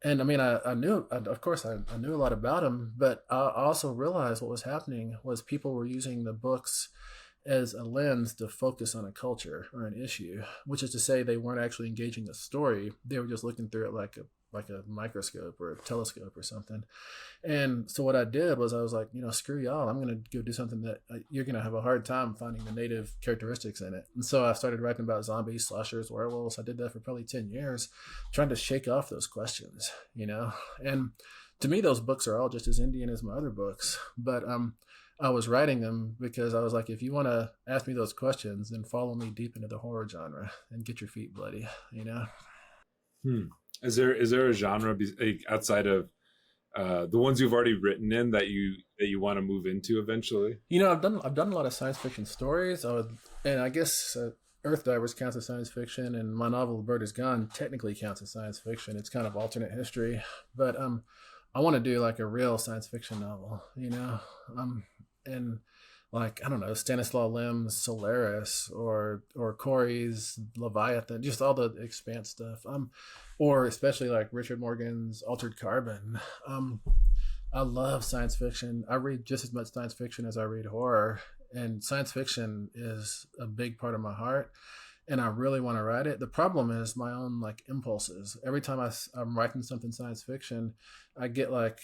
I mean, I knew, of course, I knew a lot about them, but I also realized what was happening was people were using the books as a lens to focus on a culture or an issue, which is to say they weren't actually engaging the story. They were just looking through it like a microscope or a telescope or something. And so what I did was I was like, screw y'all. I'm going to go do something that you're going to have a hard time finding the native characteristics in it. And so I started writing about zombies, slashers, werewolves. I did that for probably 10 years, trying to shake off those questions, And to me, those books are all just as Indian as my other books. But I was writing them because I was like, if you want to ask me those questions, then follow me deep into the horror genre and get your feet bloody, Is there a genre outside of the ones you've already written in that you want to move into eventually? I've done a lot of science fiction stories. And I guess Earth Divers counts as science fiction, and my novel The Bird Is Gone technically counts as science fiction. It's kind of alternate history, but I want to do like a real science fiction novel, and like, I don't know, Stanislaw Lem's Solaris or Corey's Leviathan, just all the Expanse stuff. Or especially like Richard Morgan's Altered Carbon. I love science fiction. I read just as much science fiction as I read horror, and science fiction is a big part of my heart, and I really want to write it. The problem is my own like impulses. Every time I'm writing something science fiction, I get like,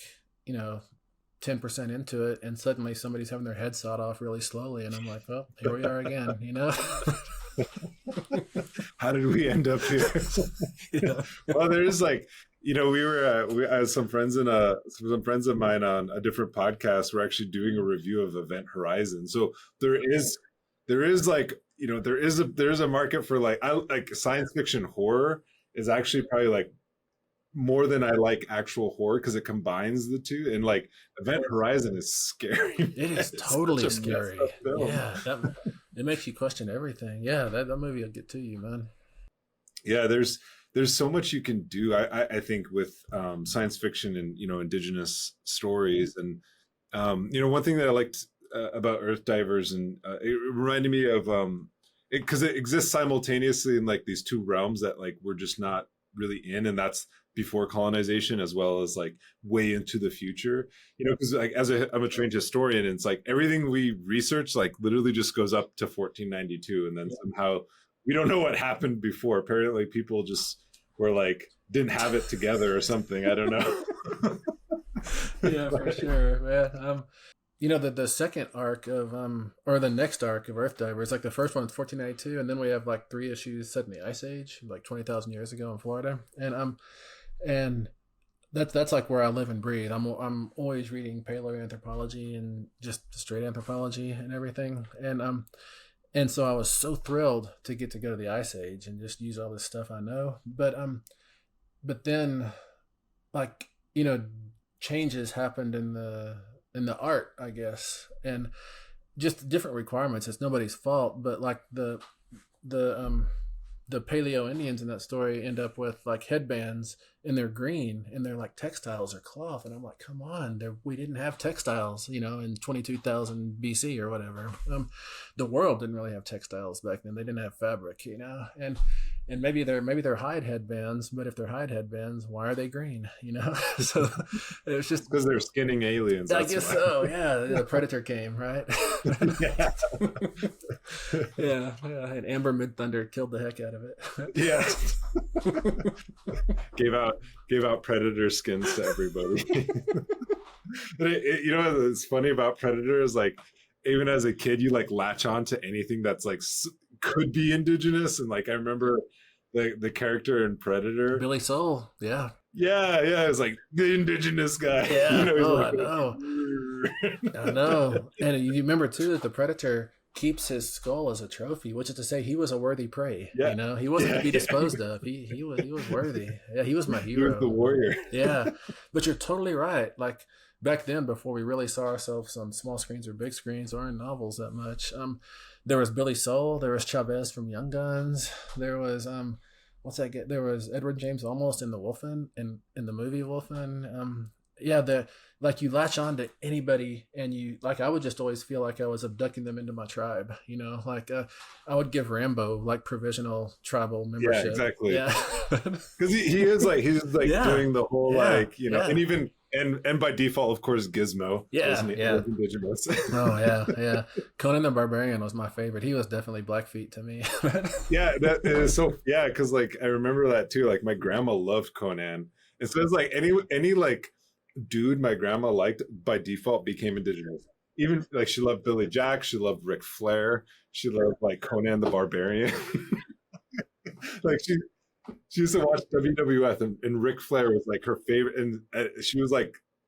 10% into it, and suddenly somebody's having their head sawed off really slowly, and I'm like, well, here we are again, How did we end up here? Yeah. Well, there's like, we had some friends of mine on a different podcast. We're actually doing a review of Event Horizon. So there is like, there's a market for like science fiction horror is actually probably like more than I like actual horror because it combines the two. And like Event Horizon is scary. It is totally scary. Yeah, it makes you question everything. Yeah, that movie will get to you, man. Yeah, there's so much you can do. I think with science fiction and indigenous stories, and one thing that I liked about Earth Divers, and it reminded me of because it exists simultaneously in like these two realms that like we're just not really in, and that's before colonization as well as like way into the future, because like I'm a trained historian, and it's like everything we research like literally just goes up to 1492, and then somehow we don't know what happened before. Apparently people just were like didn't have it together or something. I don't know. Yeah, for sure, man. The second arc of or the next arc of Earth Divers, like the first one is 1492, and then we have like 3 issues set in the Ice Age, like 20,000 years ago in Florida, and that's like where I live and breathe. I'm always reading paleoanthropology and just straight anthropology and everything, and so I was so thrilled to get to go to the Ice Age and just use all this stuff I know, but then like changes happened in the art, I guess, and just different requirements. It's nobody's fault, but like the Paleo Indians in that story end up with like headbands, and they're green, and they're like textiles or cloth, and I'm like, come on, we didn't have textiles, in 22,000 BC or whatever. The world didn't really have textiles back then. They didn't have fabric, and maybe they're hide headbands, but if they're hide headbands, why are they green? So it was just because they're skinning aliens. I guess so. Yeah, the predator came, right? Yeah. And Amber Mid-Thunder killed the heck out of it. Yeah. gave out predator skins to everybody. What's funny about Predator is like, even as a kid, you like latch on to anything that's like could be indigenous, and like I remember the character in Predator. Billy Soul. Yeah. Yeah, yeah, it's like the indigenous guy. Yeah. You know, he's Oh, like, I know. I know. And you remember too that the Predator keeps his skull as a trophy, which is to say he was a worthy prey. yeah, You know, he wasn't to be yeah. disposed of. He was worthy. Yeah, he was my He was the hero. warrior. Yeah. But you're totally right. Like back then, before we really saw ourselves on small screens or big screens or in novels that much, there was Billy Soul, there was Chavez from Young Guns, there was what's that get? There was Edward James Olmos in the Wolfen in the movie Wolfen. Yeah, the like you latch on to anybody, and you like I would just always feel like I was abducting them into my tribe. You know, like I would give Rambo like provisional tribal membership. Yeah, exactly. Yeah, Because he's like Yeah. doing the whole Yeah. like, you know, Yeah. and even and by default, of course, Gizmo. Yeah, wasn't yeah. was indigenous. Oh yeah, yeah. Conan the Barbarian was my favorite. He was definitely Blackfeet to me. Yeah, that is so. Yeah, because like I remember that too. Like my grandma loved Conan, and so it's like any like dude my grandma liked by default became indigenous. Even like she loved Billy Jack, she loved Ric Flair, she loved like Conan the Barbarian. Like she used to watch WWF, and Ric Flair was like her favorite, and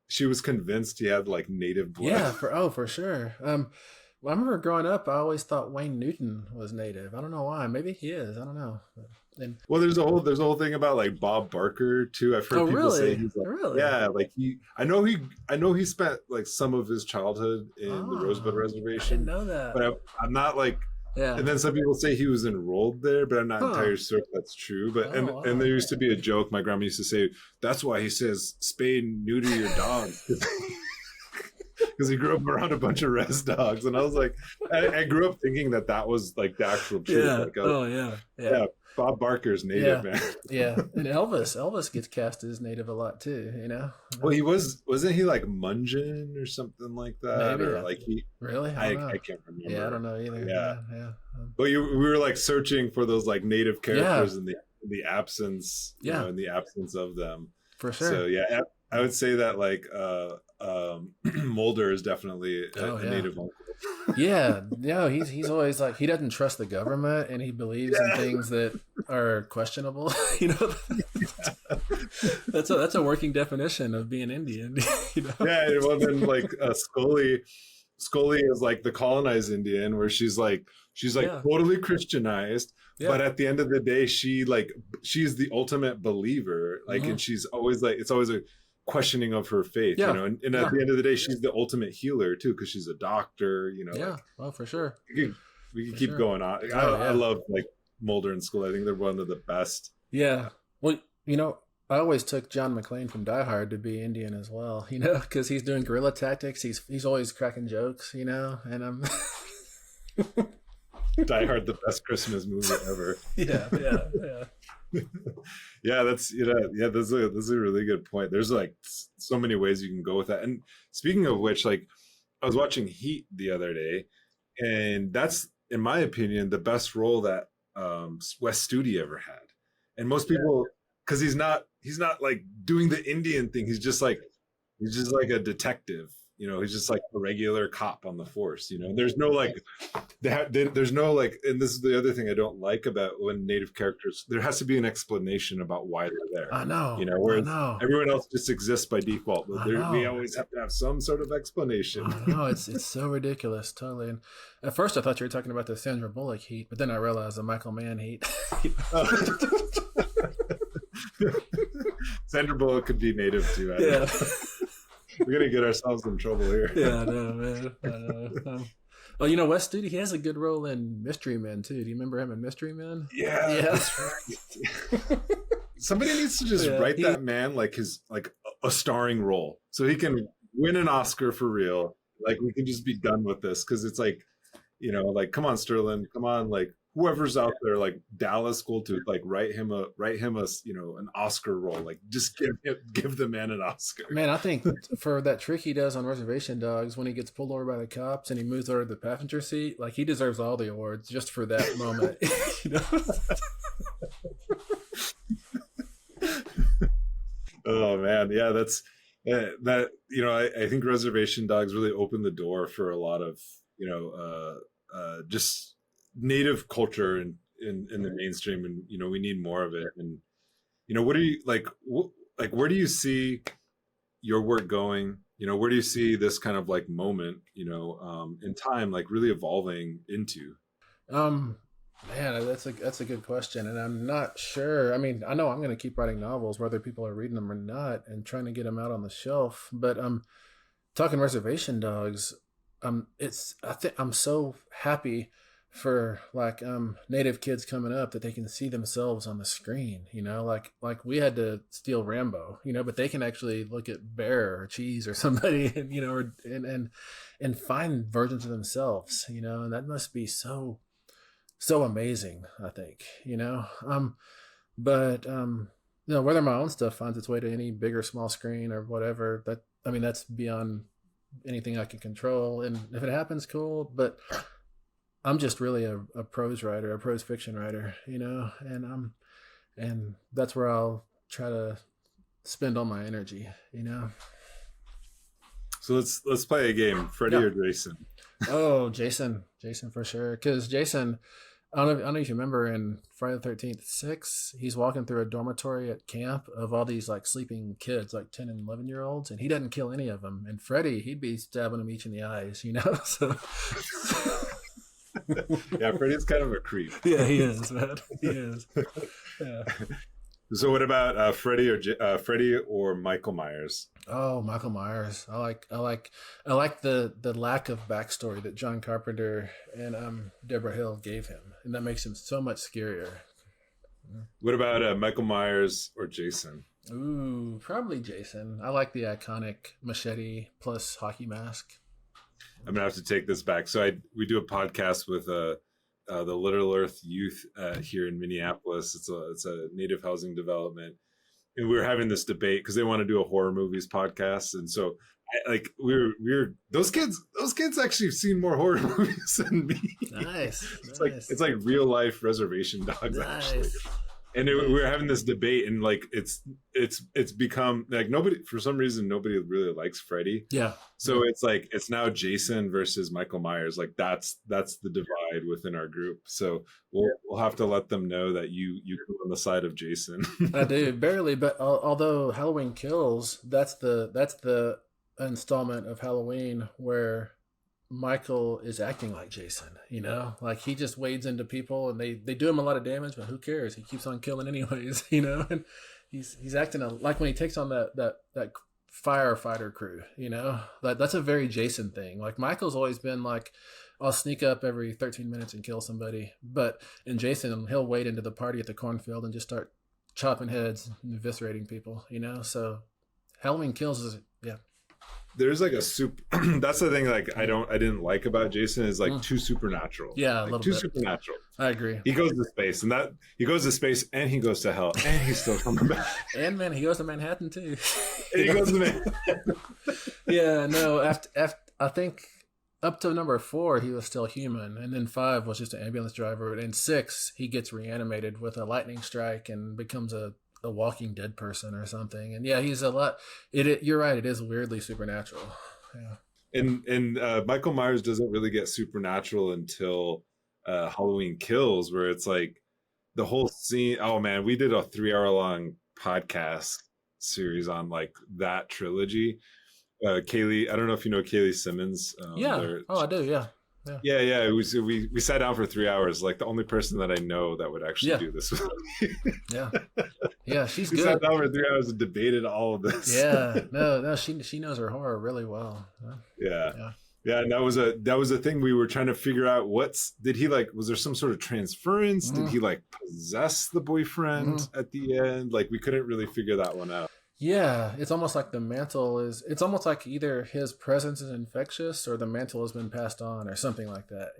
she was convinced he had like native blood. Yeah, for sure. Well, I remember growing up, I always thought Wayne Newton was native. I don't know why. Maybe he is. I don't know. And Well, there's a whole thing about like Bob Barker too. I've heard oh, people say really? he's like, Really? yeah, like I know he spent like some of his childhood in the Rosebud Oh, I didn't Reservation, know that. but I'm not like. Yeah. And then some people say he was enrolled there, but I'm not Huh. entirely sure if that's true. But Oh, wow. and there used to be a joke my grandma used to say, that's why he says spay and neuter your dog. Because he grew up around a bunch of res dogs. And I was like, I grew up thinking that was like the actual truth. Yeah. Like, Oh, yeah. yeah, Bob Barker's native, man. Yeah. And Elvis gets cast as native a lot too, you know? Well, wasn't he like Munjan or something like that? Maybe, Or yeah. like Really? I don't know. can't remember. Yeah, I don't know either. Yeah. Yeah. But we were like searching for those like native characters in the absence, you Yeah. know, in the absence of them. For sure. So yeah, I would say that like Mulder is definitely Oh, a yeah. native uncle. Yeah, no, he's always like he doesn't trust the government and he believes in things that are questionable. You know, that's a working definition of being Indian. You know? Yeah, well then like Scully is like the colonized Indian, where she's like Yeah. totally Christianized, Yeah. but at the end of the day, she's the ultimate believer. Like, Mhm. and she's always like it's always a questioning of her faith, Yeah. you know. And at the end of the day, she's the ultimate healer too, because she's a doctor, you know. Yeah, Like, well, for sure. we can For keep sure. going on. Oh, I yeah. love like Mulder and Scully. I think they're one of the best. Yeah. Well, you know, I always took John McClane from Die Hard to be Indian as well. You know, because he's doing guerrilla tactics. He's always cracking jokes. You know, and I'm. Die Hard, the best Christmas movie ever. Yeah. Yeah, that's that's a really good point. There's like so many ways you can go with that. And speaking of which, like I was watching Heat the other day, and that's in my opinion the best role that Wes Studi ever had. And most people, because he's not like doing the Indian thing. He's just like a detective. You know, he's just like a regular cop on the force. You know, there's no like, there's no like, and this is the other thing I don't like about when native characters. There has to be an explanation about why they're there. I know. You know, whereas I know. everyone else just exists by default. But I we know. always have to have some sort of explanation. I know it's so ridiculous, totally. And at first, I thought you were talking about the Sandra Bullock Heat, but then I realized the Michael Mann Heat. Sandra Bullock could be native too. I don't know. We're gonna get ourselves in trouble here. Yeah, I know, man. I know. Well, you know, Wes Studi, he has a good role in Mystery Men too. Do you remember him in Mystery Men? Yeah, Yeah. that's right. Somebody needs to just write that man like his a starring role, so he can win an Oscar for real. Like we can just be done with this, because it's like, you know, like come on Sterling, come on, like whoever's out there, like Dallas School to like write him a you know, an Oscar role. Like just give the man an Oscar. Man, I think for that trick he does on Reservation Dogs when he gets pulled over by the cops and he moves over to the passenger seat, like he deserves all the awards just for that moment. You know? Oh man, yeah, that's that. You know, I think Reservation Dogs really opened the door for a lot of, you know, just native culture in the mainstream, and we need more of it. And what do you like? Like, where do you see your work going? Where do you see this kind of like moment, in time, like really evolving into? Um, Man, that's a good question, and I'm not sure. I mean, I know I'm going to keep writing novels, whether people are reading them or not, and trying to get them out on the shelf. But talking reservation dogs, it's I think I'm so happy for like native kids coming up that they can see themselves on the screen. Like we had to steal Rambo, but they can actually look at Bear or Cheese or somebody, and and find versions of themselves. And that must be so amazing, I think. But whether my own stuff finds its way to any big or small screen or whatever, that's beyond anything I can control. And if it happens, cool. But I'm just really a prose writer, a prose fiction writer, and that's where I'll try to spend all my energy. So let's play a game, Freddy or Jason. Oh, Jason for sure. Because Jason, I don't know if you remember in Friday the 13th 6, he's walking through a dormitory at camp of all these like sleeping kids, like 10 and 11-year-olds, and he doesn't kill any of them. And Freddy, he'd be stabbing them each in the eyes, So. Yeah, Freddy's kind of a creep. Yeah, he is, man. He is. Yeah. So what about Freddy or Michael Myers? Oh, Michael Myers. I like the lack of backstory that John Carpenter and Deborah Hill gave him, and that makes him so much scarier. What about Michael Myers or Jason? Ooh, probably Jason. I like the iconic machete plus hockey mask. I'm gonna have to take this back. So we do a podcast with the Little Earth youth here in Minneapolis. It's a native housing development, and we were having this debate because they want to do a horror movies podcast, and so we're those kids actually have seen more horror movies than me. Nice. It's like real life reservation dogs, actually. And we were having this debate, and like it's become like for some reason nobody really likes Freddy. Yeah. So it's like it's now Jason versus Michael Myers. Like that's the divide within our group. So we'll have to let them know that you go on the side of Jason. I do barely, but although Halloween Kills, that's the installment of Halloween where Michael is acting like Jason, like he just wades into people and they do him a lot of damage, but who cares? He keeps on killing anyways, and he's acting like when he takes on that firefighter crew, that's a very Jason thing. Like Michael's always been like, I'll sneak up every 13 minutes and kill somebody, but in Jason, he'll wade into the party at the cornfield and just start chopping heads and eviscerating people, so Halloween Kills is, yeah. There's like a that's the thing like I didn't like about Jason is like too supernatural. Yeah, like, a little too bit. Supernatural. I agree. He goes to space and he goes to hell and he's still coming back. And man, he goes to Manhattan too. And he goes to Manhattan. Yeah, no, after I think up to number 4 he was still human, and then 5 was just an ambulance driver, and in 6 he gets reanimated with a lightning strike and becomes a walking dead person or something. And yeah, he's a lot. You're right. It is weirdly supernatural. Yeah. And Michael Myers doesn't really get supernatural until Halloween Kills, where it's like the whole scene. Oh man, we did a 3-hour long podcast series on like that trilogy. Kaylee, I don't know if you know Kaylee Simmons. Yeah. I do. Yeah. Yeah. We sat down for 3 hours. Like the only person that I know that would actually do this with me. Yeah, she's we good. We sat down for 3 hours and debated all of this. Yeah, no, she knows her horror really well. Yeah. And that was a thing we were trying to figure out. Did he like? Was there some sort of transference? Did he like possess the boyfriend at the end? Like we couldn't really figure that one out. Yeah, it's almost like the mantle it's almost like either his presence is infectious or the mantle has been passed on or something like that,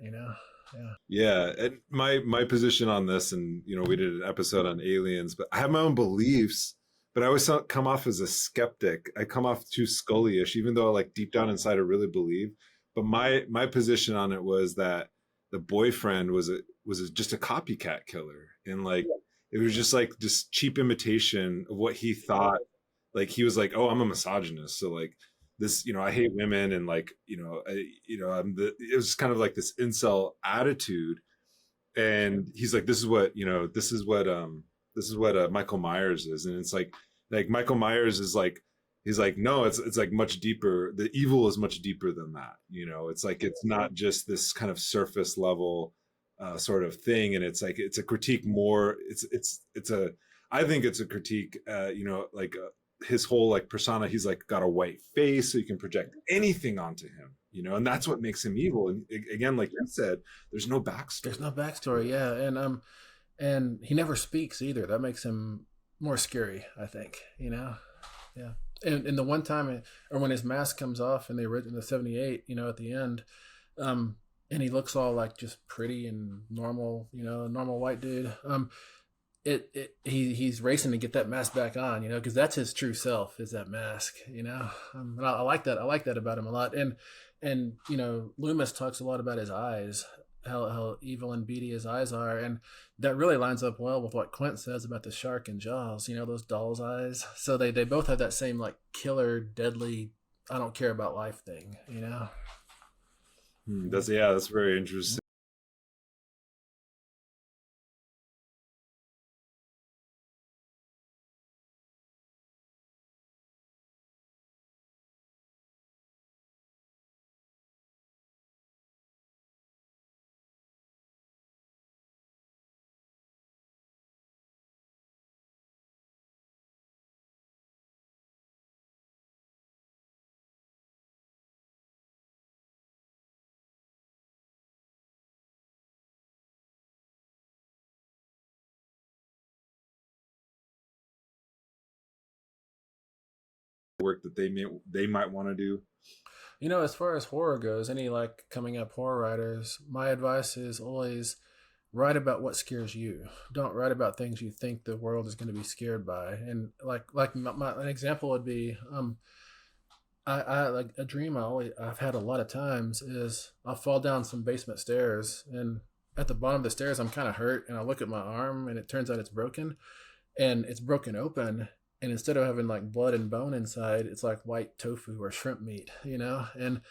Yeah. And my position on this, and we did an episode on aliens, but I have my own beliefs, but I always come off as a skeptic. I come off too Scully-ish, even though like deep down inside I really believe. But my position on it was that the boyfriend was just a copycat killer, and like it was just cheap imitation of what he thought. Like he was like, oh, I'm a misogynist, so like this, I hate women, and like, it was kind of like this incel attitude. and he's like, this is what Michael Myers is. And it's like Michael Myers is like, he's like, no, it's like much deeper. The evil is much deeper than that. It's like, it's not just this kind of surface level sort of thing. And it's like, it's a critique more, I think it's a critique, like his whole like persona. He's like got a white face, so you can project anything onto him, and that's what makes him evil. And again, like you said, there's no backstory. There's no backstory, yeah, and he never speaks either. That makes him more scary, I think. Yeah. And the one time, or when his mask comes off in the 78, at the end, and he looks all like just pretty and normal, normal white dude. He's racing to get that mask back on, because that's his true self, is that mask, and I like that. I like that about him a lot. And Loomis talks a lot about his eyes, how evil and beady his eyes are, and that really lines up well with what Quint says about the shark in Jaws. Those doll's eyes. So they both have that same like killer, deadly, I don't care about life thing. That's very interesting. Work that they might want to do. As far as horror goes, any like coming up horror writers, my advice is always write about what scares you. Don't write about things you think the world is going to be scared by. And like an example would be, I like a dream I've had a lot of times is I'll fall down some basement stairs, and at the bottom of the stairs I'm kind of hurt, and I look at my arm and it turns out it's broken, and it's broken open. And instead of having like blood and bone inside, it's like white tofu or shrimp meat, and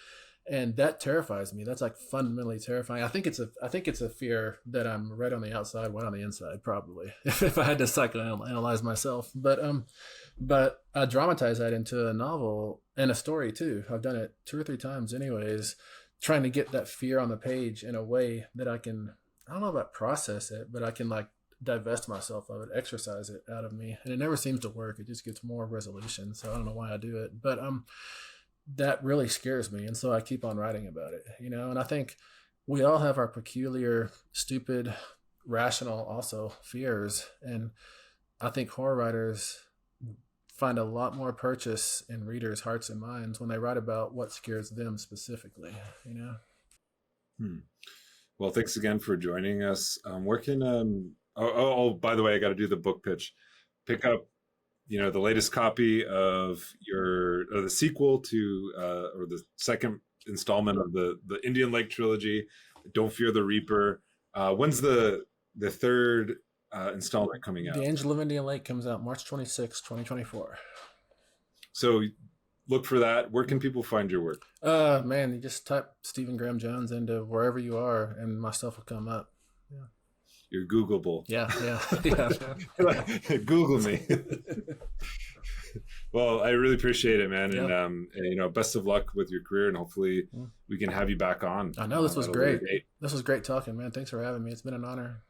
that terrifies me. That's like fundamentally terrifying. I think it's a fear that I'm red on the outside, white on the inside, probably, if I had to psychoanalyze myself. But I dramatize that into a novel and a story too. I've done it 2 or 3 times anyways, trying to get that fear on the page in a way that I don't know about process it, but I can like divest myself of it, exercise it out of me, and it never seems to work. It just gets more resolution. So I don't know why I do it, but that really scares me, and so I keep on writing about it. And I think we all have our peculiar, stupid, rational also fears, and I think horror writers find a lot more purchase in readers' hearts and minds when they write about what scares them specifically. Well, thanks again for joining us. Where can by the way, I got to do the book pitch. Pick up, the latest copy of the sequel to, or the second installment of the Indian Lake trilogy, Don't Fear the Reaper. When's the third installment coming out? The Angel of Indian Lake comes out March 26, 2024. So look for that. Where can people find your work? Man, you just type Stephen Graham Jones into wherever you are, and my stuff will come up. Yeah. You're Googleable. Yeah. Google me. Well, I really appreciate it, man. Yep. And best of luck with your career, and hopefully we can have you back on. I know this was great. This was great talking, man. Thanks for having me. It's been an honor.